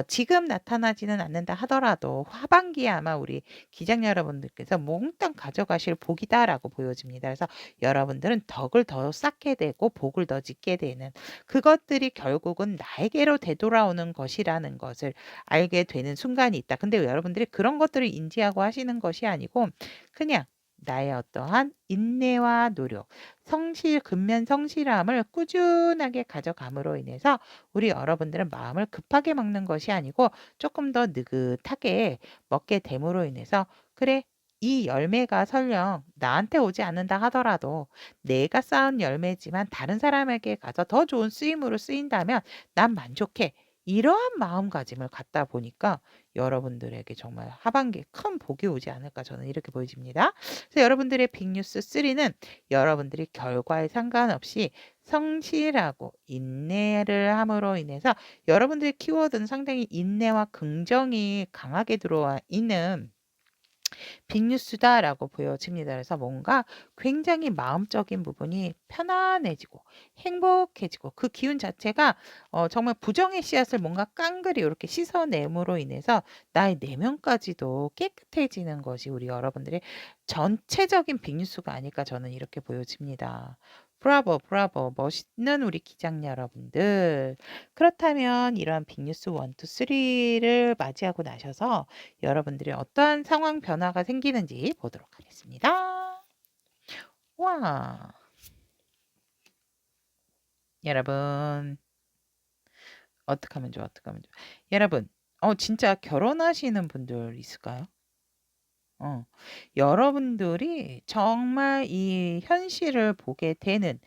지금 나타나지는 않는다 하더라도 하반기에 아마 우리 기장 여러분들께서 몽땅 가져가실 복이다라고 보여집니다. 그래서 여러분들은 덕을 더 쌓게 되고 복을 더 짓게 되는 그것들이 결국은 나에게로 되돌아오는 것이라는 것을 알게 되는 순간이 있다. 근데 여러분 여러분들이 그런 것들을 인지하고 하시는 것이 아니고 그냥 나의 어떠한 인내와 노력, 성실, 근면 성실함을 꾸준하게 가져감으로 인해서 우리 여러분들은 마음을 급하게 먹는 것이 아니고 조금 더 느긋하게 먹게 됨으로 인해서 그래, 이 열매가 설령 나한테 오지 않는다 하더라도 내가 쌓은 열매지만 다른 사람에게 가서 더 좋은 쓰임으로 쓰인다면 난 만족해. 이러한 마음가짐을 갖다 보니까 여러분들에게 정말 하반기에 큰 복이 오지 않을까 저는 이렇게 보여집니다. 그래서 여러분들의 빅뉴스 3는 여러분들이 결과에 상관없이 성실하고 인내를 함으로 인해서 여러분들의 키워드는 상당히 인내와 긍정이 강하게 들어와 있는 빅뉴스다라고 보여집니다. 그래서 뭔가 굉장히 마음적인 부분이 편안해지고 행복해지고 그 기운 자체가 정말 부정의 씨앗을 뭔가 깡그리 이렇게 씻어냄으로 인해서 나의 내면까지도 깨끗해지는 것이 우리 여러분들의 전체적인 빅뉴스가 아닐까 저는 이렇게 보여집니다. 브라보, 브라보, 멋있는 우리 기장 여러분들. 그렇다면 이러한 빅뉴스 1, 2, 3를 맞이하고 나셔서 여러분들이 어떠한 상황 변화가 생기는지 보도록 하겠습니다. 와, 여러분, 어떻게 하면 좋아, 어떻게 하면 좋아. 여러분, 진짜 결혼하시는 분들 있을까요? 여러분들이 정말 이 현실을 보게 되는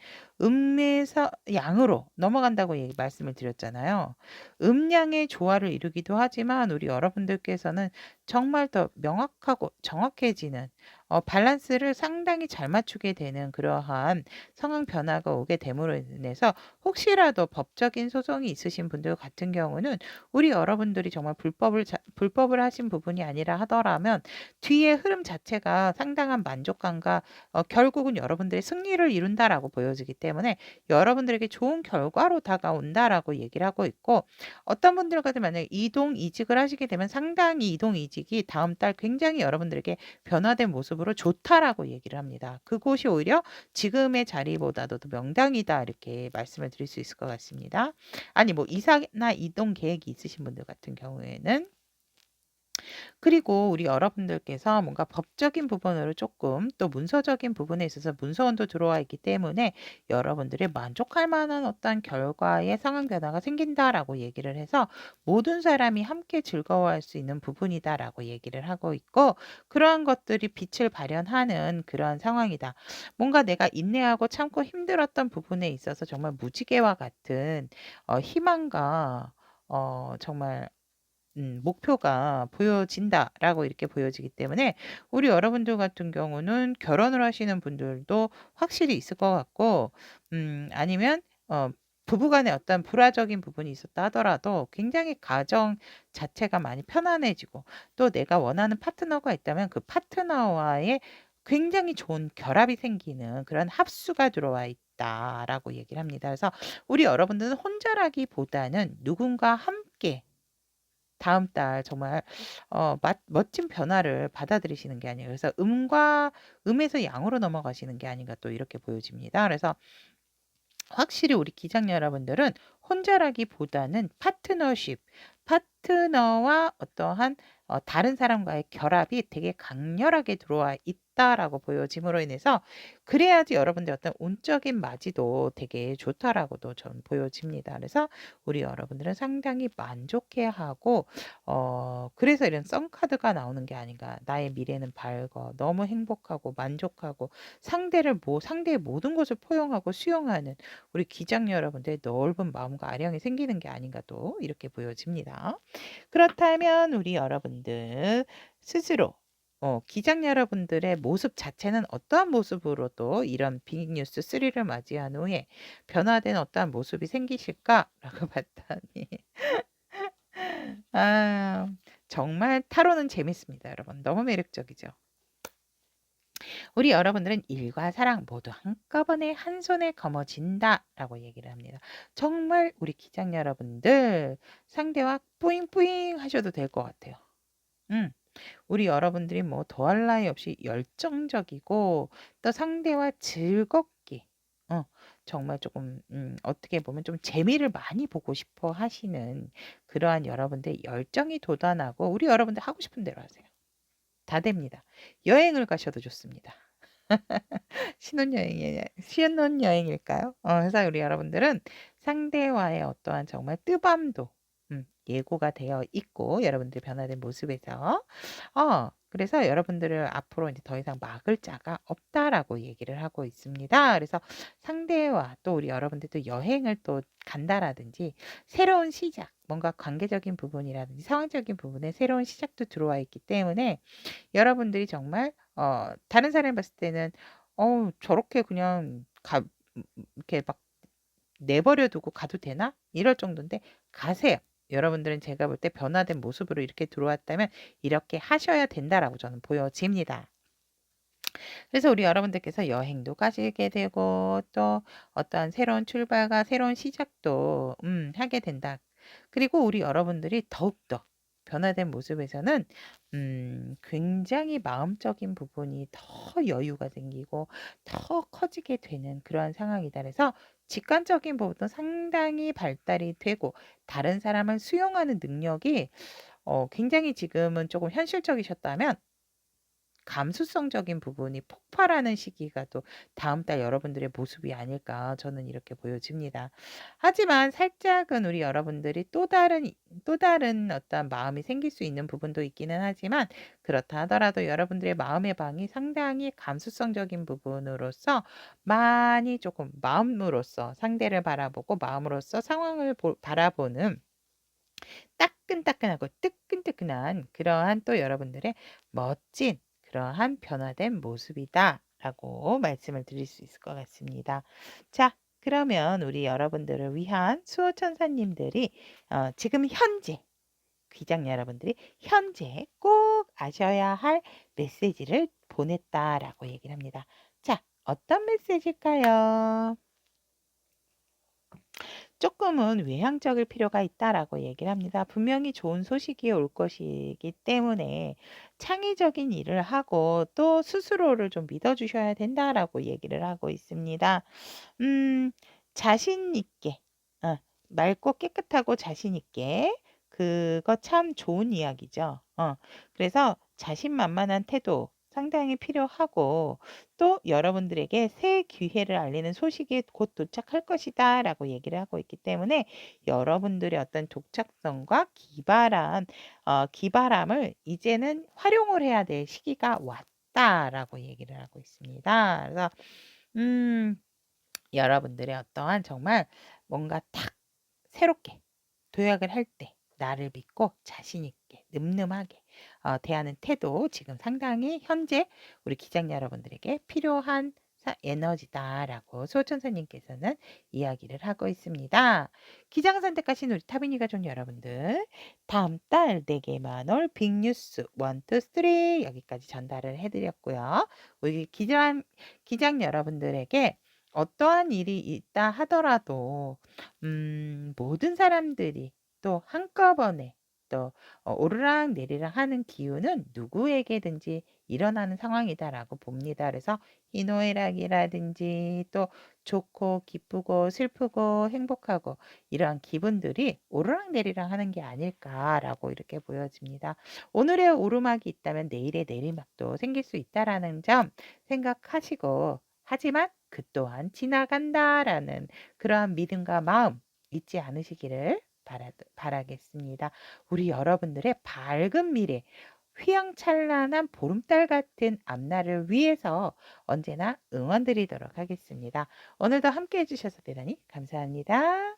음에서 양으로 넘어간다고 말씀을 드렸잖아요. 음양의 조화를 이루기도 하지만 우리 여러분들께서는 정말 더 명확하고 정확해지는 밸런스를 상당히 잘 맞추게 되는 그러한 상황 변화가 오게 됨으로 인해서 혹시라도 법적인 소송이 있으신 분들 같은 경우는 우리 여러분들이 정말 불법을 하신 부분이 아니라 하더라면 뒤의 흐름 자체가 상당한 만족감과 결국은 여러분들의 승리를 이룬다라고 보여지기 때문에 여러분들에게 좋은 결과로 다가온다라고 얘기를 하고 있고 어떤 분들 같은 만약에 이동 이직을 하시게 되면 상당히 이동 이직이 다음 달 굉장히 여러분들에게 변화된 모습으로 좋다라고 얘기를 합니다. 그곳이 오히려 지금의 자리보다도 더 명당이다 이렇게 말씀을 드릴 수 있을 것 같습니다. 아니 뭐 이사나 이동 계획이 있으신 분들 같은 경우에는 그리고 우리 여러분들께서 뭔가 법적인 부분으로 조금 또 문서적인 부분에 있어서 문서원도 들어와 있기 때문에 여러분들이 만족할 만한 어떤 결과의 상황 변화가 생긴다라고 얘기를 해서 모든 사람이 함께 즐거워할 수 있는 부분이다라고 얘기를 하고 있고 그러한 것들이 빛을 발현하는 그러한 상황이다. 뭔가 내가 인내하고 참고 힘들었던 부분에 있어서 정말 무지개와 같은 희망과 정말 목표가 보여진다라고 이렇게 보여지기 때문에 우리 여러분들 같은 경우는 결혼을 하시는 분들도 확실히 있을 것 같고 아니면 부부 간에 어떤 불화적인 부분이 있었다 하더라도 굉장히 가정 자체가 많이 편안해지고 또 내가 원하는 파트너가 있다면 그 파트너와의 굉장히 좋은 결합이 생기는 그런 합수가 들어와 있다라고 얘기를 합니다. 그래서 우리 여러분들은 혼자라기보다는 누군가 함께 다음 달 정말 멋진 변화를 받아들이시는 게 아니에요. 그래서 음에서 양으로 넘어가시는 게 아닌가 또 이렇게 보여집니다. 그래서 확실히 우리 기장 여러분들은 혼자라기보다는 파트너십, 파트너와 어떠한 다른 사람과의 결합이 되게 강렬하게 들어와 있다라고 보여짐으로 인해서 그래야지 여러분들 어떤 운적인 맞이도 되게 좋다라고도 전 보여집니다. 그래서 우리 여러분들은 상당히 만족해하고 그래서 이런 썬카드가 나오는 게 아닌가. 나의 미래는 밝어. 너무 행복하고 만족하고 상대의 모든 것을 포용하고 수용하는 우리 기장 여러분들의 넓은 마음과 아량이 생기는 게 아닌가 또 이렇게 보여집니다. 그렇다면 우리 여러분들 스스로 기장 여러분들의 모습 자체는 어떠한 모습으로 또 이런 빅뉴스 3를 맞이한 후에 변화된 어떠한 모습이 생기실까라고 봤더니 아, 정말 타로는 재밌습니다, 여러분. 너무 매력적이죠. 우리 여러분들은 일과 사랑 모두 한꺼번에 한 손에 거머쥔다라고 얘기를 합니다. 정말 우리 기장 여러분들 상대와 뿌잉뿌잉 하셔도 될 것 같아요. 우리 여러분들이 뭐 더할 나위 없이 열정적이고 또 상대와 즐겁게 정말 조금 어떻게 보면 좀 재미를 많이 보고 싶어 하시는 그러한 여러분들의 열정이 돋아나고 우리 여러분들 하고 싶은 대로 하세요. 다 됩니다. 여행을 가셔도 좋습니다. 신혼여행일까요? 그래서 우리 여러분들은 상대와의 어떠한 정말 뜨밤도 예고가 되어 있고 여러분들 변화된 모습에서 그래서 여러분들을 앞으로 이제 더 이상 막을 자가 없다라고 얘기를 하고 있습니다. 그래서 상대와 또 우리 여러분들도 여행을 또 간다라든지 새로운 시작, 뭔가 관계적인 부분이라든지 상황적인 부분에 새로운 시작도 들어와 있기 때문에 여러분들이 정말 다른 사람이 봤을 때는 저렇게 그냥 이렇게 막 내버려 두고 가도 되나? 이럴 정도인데 가세요. 여러분들은 제가 볼 때 변화된 모습으로 이렇게 들어왔다면 이렇게 하셔야 된다라고 저는 보여집니다. 그래서 우리 여러분들께서 여행도 가시게 되고 또 어떠한 새로운 출발과 새로운 시작도 하게 된다. 그리고 우리 여러분들이 더욱더 변화된 모습에서는 굉장히 마음적인 부분이 더 여유가 생기고 더 커지게 되는 그러한 상황이다. 그래서 직관적인 부분도 상당히 발달이 되고 다른 사람을 수용하는 능력이 굉장히 지금은 조금 현실적이셨다면 감수성적인 부분이 폭발하는 시기가 또 다음 달 여러분들의 모습이 아닐까 저는 이렇게 보여집니다. 하지만 살짝은 우리 여러분들이 또 다른 어떤 마음이 생길 수 있는 부분도 있기는 하지만 그렇다 하더라도 여러분들의 마음의 방이 상당히 감수성적인 부분으로서 많이 조금 마음으로서 상대를 바라보고 마음으로서 상황을 바라보는 따끈따끈하고 뜨끈뜨끈한 그러한 또 여러분들의 멋진 그러한 변화된 모습이다라고 말씀을 드릴 수 있을 것 같습니다. 자, 그러면 우리 여러분들을 위한 수호천사님들이 지금 현재 귀장 여러분들이 현재 꼭 아셔야 할 메시지를 보냈다라고 얘기를 합니다. 자, 어떤 메시지일까요? 조금은 외향적일 필요가 있다라고 얘기를 합니다. 분명히 좋은 소식이 올 것이기 때문에 창의적인 일을 하고 또 스스로를 좀 믿어주셔야 된다라고 얘기를 하고 있습니다. 자신 있게, 맑고 깨끗하고 자신 있게 그거 참 좋은 이야기죠. 그래서 자신만만한 태도 상당히 필요하고 또 여러분들에게 새 기회를 알리는 소식이 곧 도착할 것이다 라고 얘기를 하고 있기 때문에 여러분들의 어떤 독창성과 기발함을 이제는 활용을 해야 될 시기가 왔다라고 얘기를 하고 있습니다. 그래서 여러분들의 어떠한 정말 뭔가 탁 새롭게 도약을 할 때 나를 믿고 자신 있게 늠름하게 대하는 태도 지금 상당히 현재 우리 기장 여러분들에게 필요한 에너지다라고 소천사님께서는 이야기를 하고 있습니다. 기장 선택하신 우리 타비니 가족 여러분들 다음 달 4개만 올 빅뉴스 1, 2, 3 여기까지 전달을 해드렸고요. 우리 기장 여러분들에게 어떠한 일이 있다 하더라도 모든 사람들이 또 한꺼번에 또 오르락내리락 하는 기운은 누구에게든지 일어나는 상황이다라고 봅니다. 그래서 희노애락이라든지 또 좋고 기쁘고 슬프고 행복하고 이러한 기분들이 오르락내리락 하는 게 아닐까라고 이렇게 보여집니다. 오늘의 오르막이 있다면 내일의 내리막도 생길 수 있다라는 점 생각하시고 하지만 그 또한 지나간다라는 그러한 믿음과 마음 잊지 않으시기를 바라겠습니다. 우리 여러분들의 밝은 미래, 휘황찬란한 보름달 같은 앞날을 위해서 언제나 응원드리도록 하겠습니다. 오늘도 함께 해주셔서 대단히 감사합니다.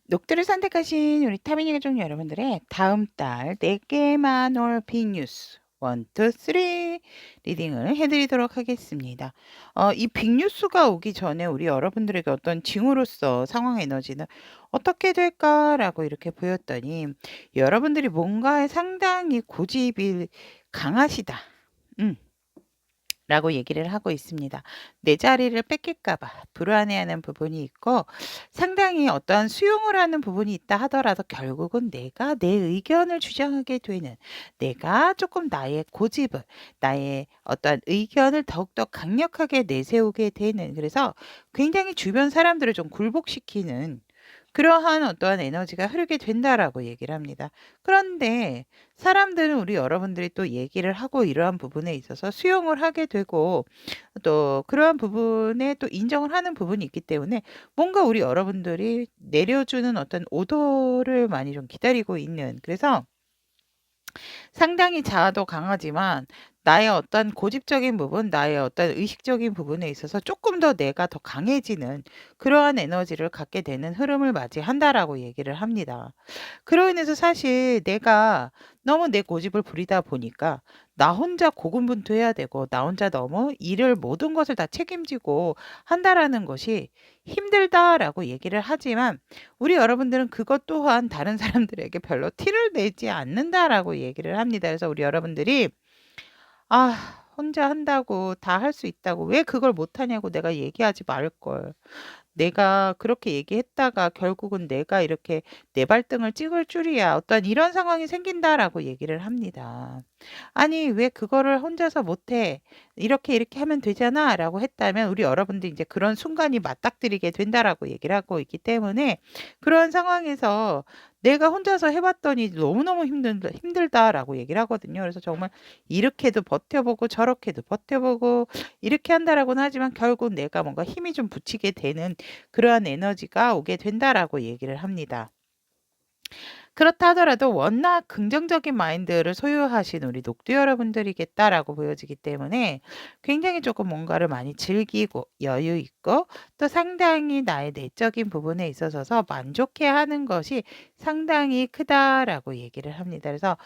녹두를 선택하신 우리 타비니 가족 여러분들의 다음 달 4개만 올 빅뉴스 1, 2, 3 리딩을 해드리도록 하겠습니다. 이 빅뉴스가 오기 전에 우리 여러분들에게 어떤 징후로서 상황 에너지는 어떻게 될까라고 이렇게 보였더니 여러분들이 뭔가에 상당히 고집이 강하시다. 라고 얘기를 하고 있습니다. 내 자리를 뺏길까 봐 불안해하는 부분이 있고 상당히 어떠한 수용을 하는 부분이 있다 하더라도 결국은 내가 내 의견을 주장하게 되는 내가 조금 나의 고집을 나의 어떠한 의견을 더욱더 강력하게 내세우게 되는 그래서 굉장히 주변 사람들을 좀 굴복시키는 그러한 어떠한 에너지가 흐르게 된다라고 얘기를 합니다. 그런데 사람들은 우리 여러분들이 또 얘기를 하고 이러한 부분에 있어서 수용을 하게 되고 또 그러한 부분에 또 인정을 하는 부분이 있기 때문에 뭔가 우리 여러분들이 내려주는 어떤 오더를 많이 좀 기다리고 있는 그래서 상당히 자아도 강하지만 나의 어떤 고집적인 부분, 나의 어떤 의식적인 부분에 있어서 조금 더 내가 더 강해지는 그러한 에너지를 갖게 되는 흐름을 맞이한다라고 얘기를 합니다. 그로 인해서 사실 내가 너무 내 고집을 부리다 보니까 나 혼자 고군분투해야 되고 나 혼자 너무 일을 모든 것을 다 책임지고 한다라는 것이 힘들다라고 얘기를 하지만 우리 여러분들은 그것 또한 다른 사람들에게 별로 티를 내지 않는다라고 얘기를 합니다. 그래서 우리 여러분들이 혼자 한다고 다 할 수 있다고 왜 그걸 못하냐고 내가 얘기하지 말걸. 내가 그렇게 얘기했다가 결국은 내가 이렇게 내 발등을 찍을 줄이야. 어떤 이런 상황이 생긴다라고 얘기를 합니다. 아니, 왜 그거를 혼자서 못해? 이렇게 하면 되잖아. 라고 했다면 우리 여러분들 이제 그런 순간이 맞닥뜨리게 된다라고 얘기를 하고 있기 때문에 그런 상황에서 내가 혼자서 해봤더니 너무너무 힘들다라고 얘기를 하거든요. 그래서 정말 이렇게도 버텨보고 저렇게도 버텨보고 이렇게 한다라고는 하지만 결국 내가 뭔가 힘이 좀 붙이게 되는 그러한 에너지가 오게 된다라고 얘기를 합니다. 그렇다 하더라도 워낙 긍정적인 마인드를 소유하신 우리 녹두 여러분들이겠다라고 보여지기 때문에 굉장히 조금 뭔가를 많이 즐기고 여유 있고 또 상당히 나의 내적인 부분에 있어서 만족해하는 것이 상당히 크다라고 얘기를 합니다. 그래서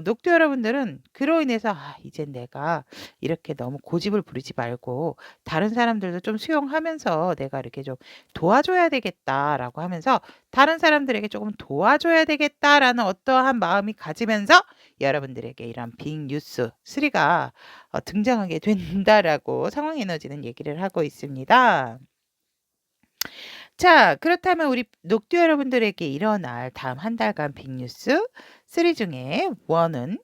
녹두 여러분들은 그로 인해서 이젠 내가 이렇게 너무 고집을 부리지 말고 다른 사람들도 좀 수용하면서 내가 이렇게 좀 도와줘야 되겠다라고 하면서 다른 사람들에게 조금 도와줘야 되겠다라는 어떠한 마음이 가지면서 여러분들에게 이런 빅뉴스 3가 등장하게 된다라고 상황 에너지는 얘기를 하고 있습니다. 자, 그렇다면 우리 녹두 여러분들에게 일어날 다음 한 달간 빅뉴스 3 중에 1은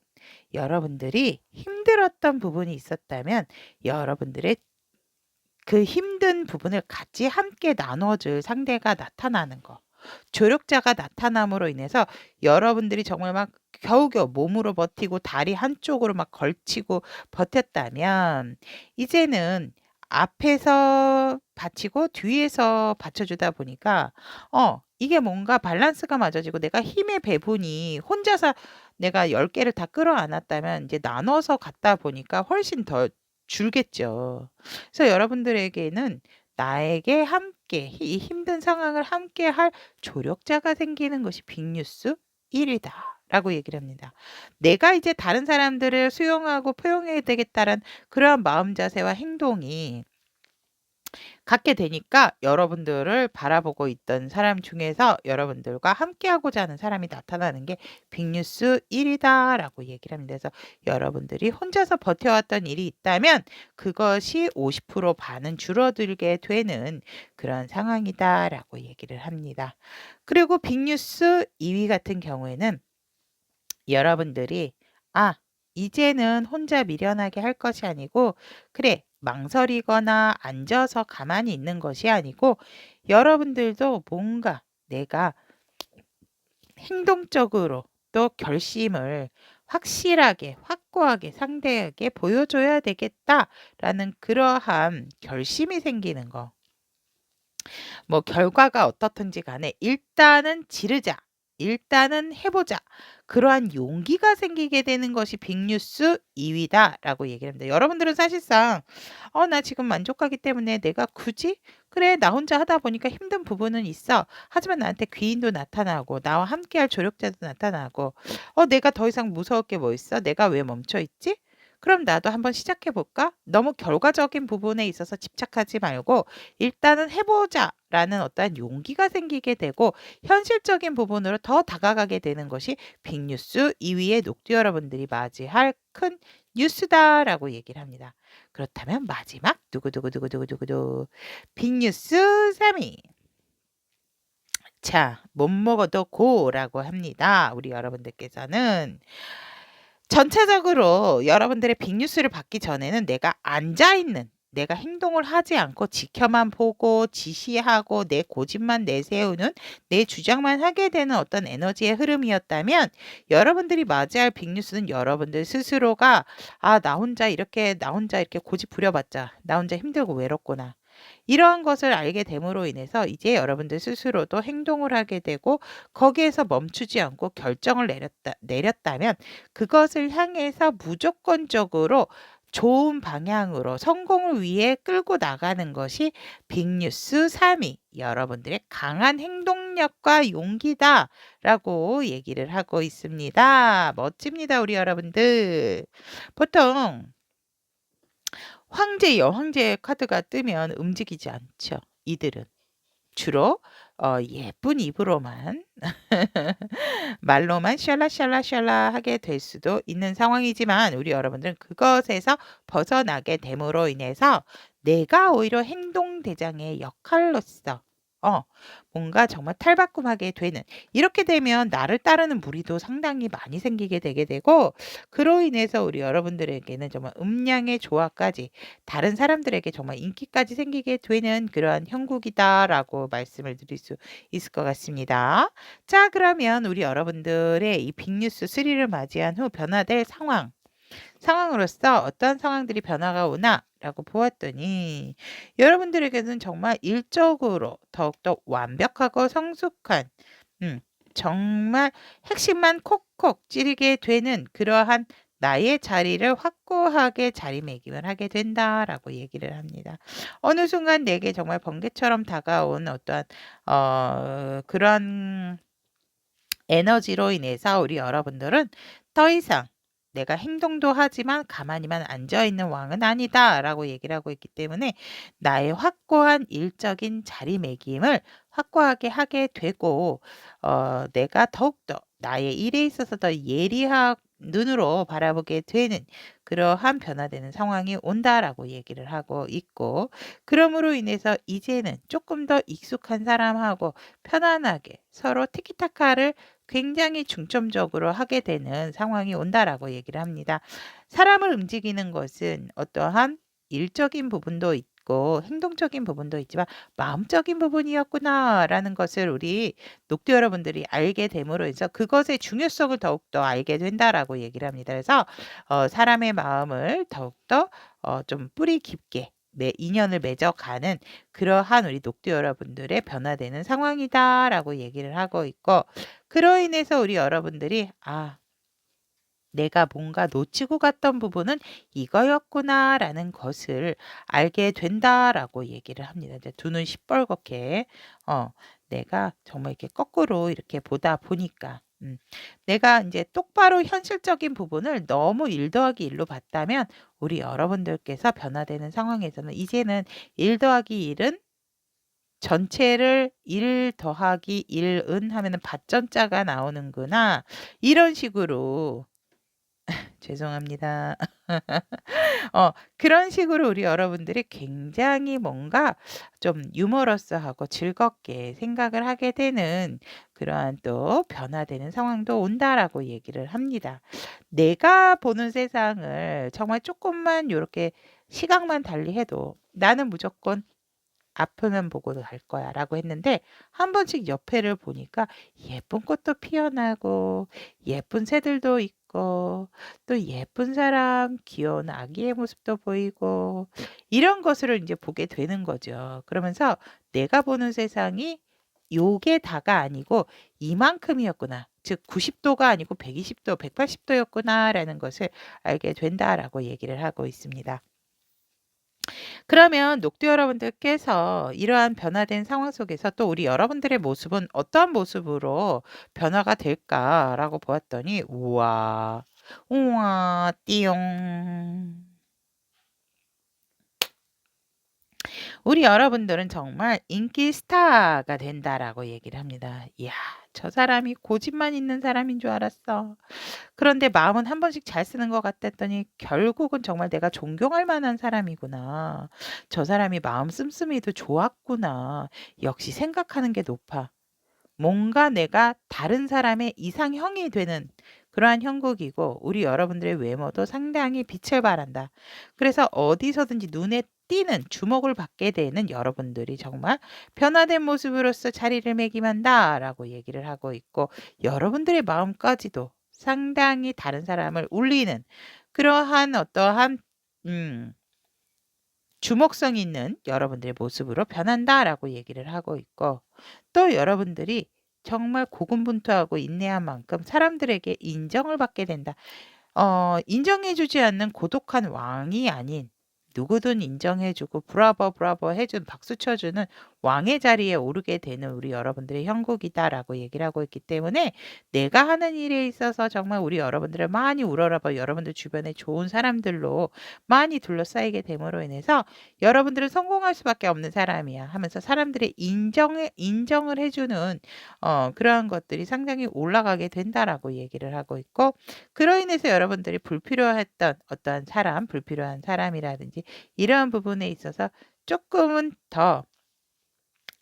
여러분들이 힘들었던 부분이 있었다면 여러분들의 그 힘든 부분을 같이 함께 나눠줄 상대가 나타나는 거. 조력자가 나타남으로 인해서 여러분들이 정말 막 겨우겨우 몸으로 버티고 다리 한쪽으로 막 걸치고 버텼다면 이제는 앞에서 받치고 뒤에서 받쳐주다 보니까 이게 뭔가 밸런스가 맞아지고 내가 힘의 배분이 혼자서 내가 10개를 다 끌어안았다면 이제 나눠서 갔다 보니까 훨씬 더 줄겠죠. 그래서 여러분들에게는 나에게 함께 이 힘든 상황을 함께할 조력자가 생기는 것이 빅뉴스 1이다. 라고 얘기를 합니다. 내가 이제 다른 사람들을 수용하고 포용해야 되겠다는 그러한 마음 자세와 행동이 갖게 되니까 여러분들을 바라보고 있던 사람 중에서 여러분들과 함께하고자 하는 사람이 나타나는 게 빅뉴스 1이다라고 얘기를 합니다. 그래서 여러분들이 혼자서 버텨왔던 일이 있다면 그것이 50% 반은 줄어들게 되는 그런 상황이다라고 얘기를 합니다. 그리고 빅뉴스 2위 같은 경우에는 여러분들이 이제는 혼자 미련하게 할 것이 아니고 그래 망설이거나 앉아서 가만히 있는 것이 아니고 여러분들도 뭔가 내가 행동적으로 또 결심을 확실하게 확고하게 상대에게 보여줘야 되겠다라는 그러한 결심이 생기는 거. 뭐 결과가 어떻든지 간에 일단은 지르자. 일단은 해보자. 그러한 용기가 생기게 되는 것이 빅뉴스 2위다라고 얘기를 합니다. 여러분들은 사실상 나 지금 만족하기 때문에 내가 굳이 그래 나 혼자 하다 보니까 힘든 부분은 있어. 하지만 나한테 귀인도 나타나고 나와 함께할 조력자도 나타나고 내가 더 이상 무서울 게 뭐 있어? 내가 왜 멈춰 있지? 그럼 나도 한번 시작해 볼까? 너무 결과적인 부분에 있어서 집착하지 말고 일단은 해보자라는 어떠한 용기가 생기게 되고 현실적인 부분으로 더 다가가게 되는 것이 빅뉴스 2위의 녹두 여러분들이 맞이할 큰 뉴스다라고 얘기를 합니다. 그렇다면 마지막 두구두구두구두구두구두 빅뉴스 3위. 자, 못 먹어도 고라고 합니다. 우리 여러분들께서는 전체적으로 여러분들의 빅뉴스를 받기 전에는 내가 앉아있는, 내가 행동을 하지 않고 지켜만 보고 지시하고 내 고집만 내세우는, 내 주장만 하게 되는 어떤 에너지의 흐름이었다면 여러분들이 맞이할 빅뉴스는 여러분들 스스로가 나 혼자 이렇게 고집 부려봤자 나 혼자 힘들고 외롭구나. 이러한 것을 알게 됨으로 인해서 이제 여러분들 스스로도 행동을 하게 되고 거기에서 멈추지 않고 결정을 내렸다면 그것을 향해서 무조건적으로 좋은 방향으로 성공을 위해 끌고 나가는 것이 빅뉴스 3위 여러분들의 강한 행동력과 용기다라고 얘기를 하고 있습니다. 멋집니다, 우리 여러분들. 보통 황제, 여황제 카드가 뜨면 움직이지 않죠. 이들은 주로 예쁜 입으로만 말로만 샬라샬라샬라 하게 될 수도 있는 상황이지만 우리 여러분들은 그것에서 벗어나게 됨으로 인해서 내가 오히려 행동대장의 역할로서 어, 뭔가 정말 탈바꿈하게 되는 이렇게 되면 나를 따르는 무리도 상당히 많이 생기게 되게 되고 그로 인해서 우리 여러분들에게는 정말 음량의 조화까지 다른 사람들에게 정말 인기까지 생기게 되는 그러한 형국이다라고 말씀을 드릴 수 있을 것 같습니다. 자, 그러면 우리 여러분들의 이 빅뉴스 3를 맞이한 후 변화될 상황으로서 어떤 상황들이 변화가 오나라고 보았더니 여러분들에게는 정말 일적으로 더욱더 완벽하고 성숙한 정말 핵심만 콕콕 찌르게 되는 그러한 나의 자리를 확고하게 자리매김을 하게 된다라고 얘기를 합니다. 어느 순간 내게 정말 번개처럼 다가온 어떠한 그런 에너지로 인해서 우리 여러분들은 더 이상 내가 행동도 하지만 가만히만 앉아있는 왕은 아니다라고 얘기를 하고 있기 때문에 나의 확고한 일적인 자리매김을 확고하게 하게 되고 내가 더욱더 나의 일에 있어서 더 예리한 눈으로 바라보게 되는 그러한 변화되는 상황이 온다라고 얘기를 하고 있고 그러므로 인해서 이제는 조금 더 익숙한 사람하고 편안하게 서로 티키타카를 굉장히 중점적으로 하게 되는 상황이 온다라고 얘기를 합니다. 사람을 움직이는 것은 어떠한 일적인 부분도 있고 행동적인 부분도 있지만 마음적인 부분이었구나라는 것을 우리 녹두 여러분들이 알게 됨으로 해서 그것의 중요성을 더욱더 알게 된다라고 얘기를 합니다. 그래서 사람의 마음을 더욱더 좀 뿌리 깊게 인연을 맺어가는 그러한 우리 녹두 여러분들의 변화되는 상황이다라고 얘기를 하고 있고 그로 인해서 우리 여러분들이 내가 뭔가 놓치고 갔던 부분은 이거였구나라는 것을 알게 된다라고 얘기를 합니다. 이제 두 눈 시뻘겋게 내가 정말 이렇게 거꾸로 이렇게 보다 보니까 내가 이제 똑바로 현실적인 부분을 너무 1 더하기 1로 봤다면 우리 여러분들께서 변화되는 상황에서는 이제는 1 더하기 1은 전체를 1 더하기 1은 하면은 밭전자가 나오는구나. 이런 식으로 죄송합니다. 그런 식으로 우리 여러분들이 굉장히 뭔가 좀 유머러스하고 즐겁게 생각을 하게 되는 그러한 또 변화되는 상황도 온다라고 얘기를 합니다. 내가 보는 세상을 정말 조금만 요렇게 시각만 달리해도 나는 무조건 앞을 보고 갈 거야라고 했는데 한 번씩 옆에를 보니까 예쁜 꽃도 피어나고 예쁜 새들도 있고 또 예쁜 사람, 귀여운 아기의 모습도 보이고 이런 것을 이제 보게 되는 거죠. 그러면서 내가 보는 세상이 요게 다가 아니고 이만큼이었구나. 즉 90도가 아니고 120도, 180도였구나라는 것을 알게 된다라고 얘기를 하고 있습니다. 그러면 녹두 여러분들께서 이러한 변화된 상황 속에서 또 우리 여러분들의 모습은 어떠한 모습으로 변화가 될까라고 보았더니 우와, 우와, 띠용. 우리 여러분들은 정말 인기 스타가 된다라고 얘기를 합니다. 이야, 저 사람이 고집만 있는 사람인 줄 알았어. 그런데 마음은 한 번씩 잘 쓰는 것 같았더니 결국은 정말 내가 존경할 만한 사람이구나. 저 사람이 마음 씀씀이도 좋았구나. 역시 생각하는 게 높아. 뭔가 내가 다른 사람의 이상형이 되는 그러한 형국이고 우리 여러분들의 외모도 상당히 빛을 발한다. 그래서 어디서든지 눈에 띄는 주목을 받게 되는 여러분들이 정말 변화된 모습으로서 자리를 매김한다라고 얘기를 하고 있고 여러분들의 마음까지도 상당히 다른 사람을 울리는 그러한 어떠한 음, 주목성 있는 여러분들의 모습으로 변한다라고 얘기를 하고 있고 또 여러분들이 정말 고군분투하고 인내한 만큼 사람들에게 인정을 받게 된다. 인정해주지 않는 고독한 왕이 아닌 누구든 인정해주고 브라보 브라보 해준 박수 쳐주는 왕의 자리에 오르게 되는 우리 여러분들의 형국이다라고 얘기를 하고 있기 때문에 내가 하는 일에 있어서 정말 우리 여러분들을 많이 우러러봐 여러분들 주변에 좋은 사람들로 많이 둘러싸이게 됨으로 인해서 여러분들은 성공할 수밖에 없는 사람이야 하면서 사람들의 인정을 해주는 그러한 것들이 상당히 올라가게 된다라고 얘기를 하고 있고 그로 인해서 여러분들이 불필요했던 어떠한 사람, 불필요한 사람이라든지 이러한 부분에 있어서 조금은 더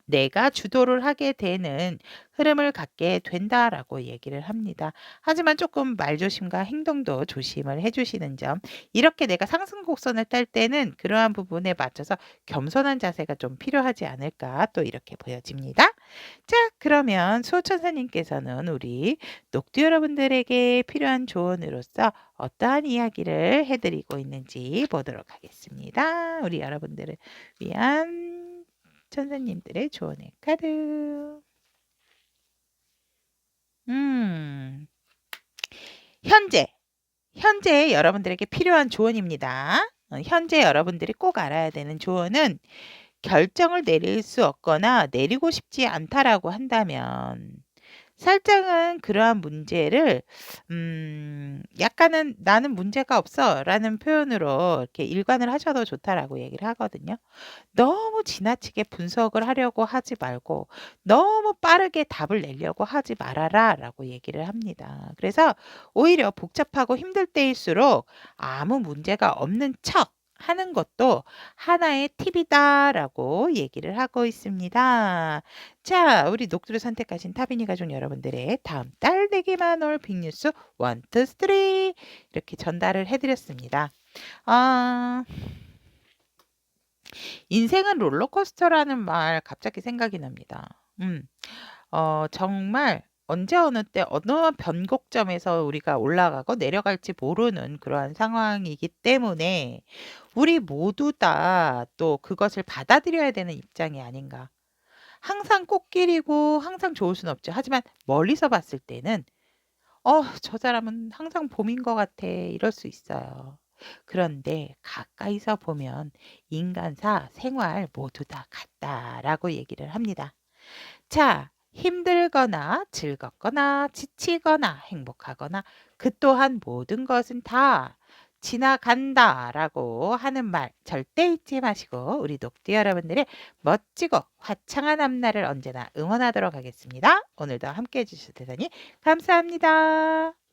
내가 주도를 하게 되는 흐름을 갖게 된다라고 얘기를 합니다. 하지만 조금 말조심과 행동도 조심을 해주시는 점. 이렇게 내가 상승 곡선을 딸 때는 그러한 부분에 맞춰서 겸손한 자세가 좀 필요하지 않을까 또 이렇게 보여집니다. 자, 그러면 수호천사님께서는 우리 녹두 여러분들에게 필요한 조언으로서 어떠한 이야기를 해드리고 있는지 보도록 하겠습니다. 우리 여러분들을 위한 천사님들의 조언의 카드. 현재 여러분들에게 필요한 조언입니다. 현재 여러분들이 꼭 알아야 되는 조언은 결정을 내릴 수 없거나 내리고 싶지 않다라고 한다면 살짝은 그러한 문제를 약간은 "나는 문제가 없어."라는 표현으로 이렇게 일관을 하셔도 좋다라고 얘기를 하거든요. 너무 지나치게 분석을 하려고 하지 말고 너무 빠르게 답을 내려고 하지 말아라라고 얘기를 합니다. 그래서 오히려 복잡하고 힘들 때일수록 아무 문제가 없는 척 하는 것도 하나의 팁이다라고 얘기를 하고 있습니다. 자, 우리 녹두를 선택하신 타비니 가족 여러분들의 다음 달 내게만 올 빅뉴스 1, 2, 3 이렇게 전달을 해드렸습니다. 인생은 롤러코스터라는 말 갑자기 생각이 납니다. 정말 언제 어느 때 어느 변곡점에서 우리가 올라가고 내려갈지 모르는 그러한 상황이기 때문에 우리 모두 다 또 그것을 받아들여야 되는 입장이 아닌가. 항상 꽃길이고 항상 좋을 수는 없죠. 하지만 멀리서 봤을 때는 저 사람은 항상 봄인 것 같아. 이럴 수 있어요. 그런데 가까이서 보면 인간사, 생활 모두 다 같다라고 얘기를 합니다. 자, 힘들거나 즐겁거나 지치거나 행복하거나 그 또한 모든 것은 다 지나간다라고 하는 말 절대 잊지 마시고 우리 녹두 여러분들의 멋지고 화창한 앞날을 언제나 응원하도록 하겠습니다. 오늘도 함께 해주셔서 대단히 감사합니다.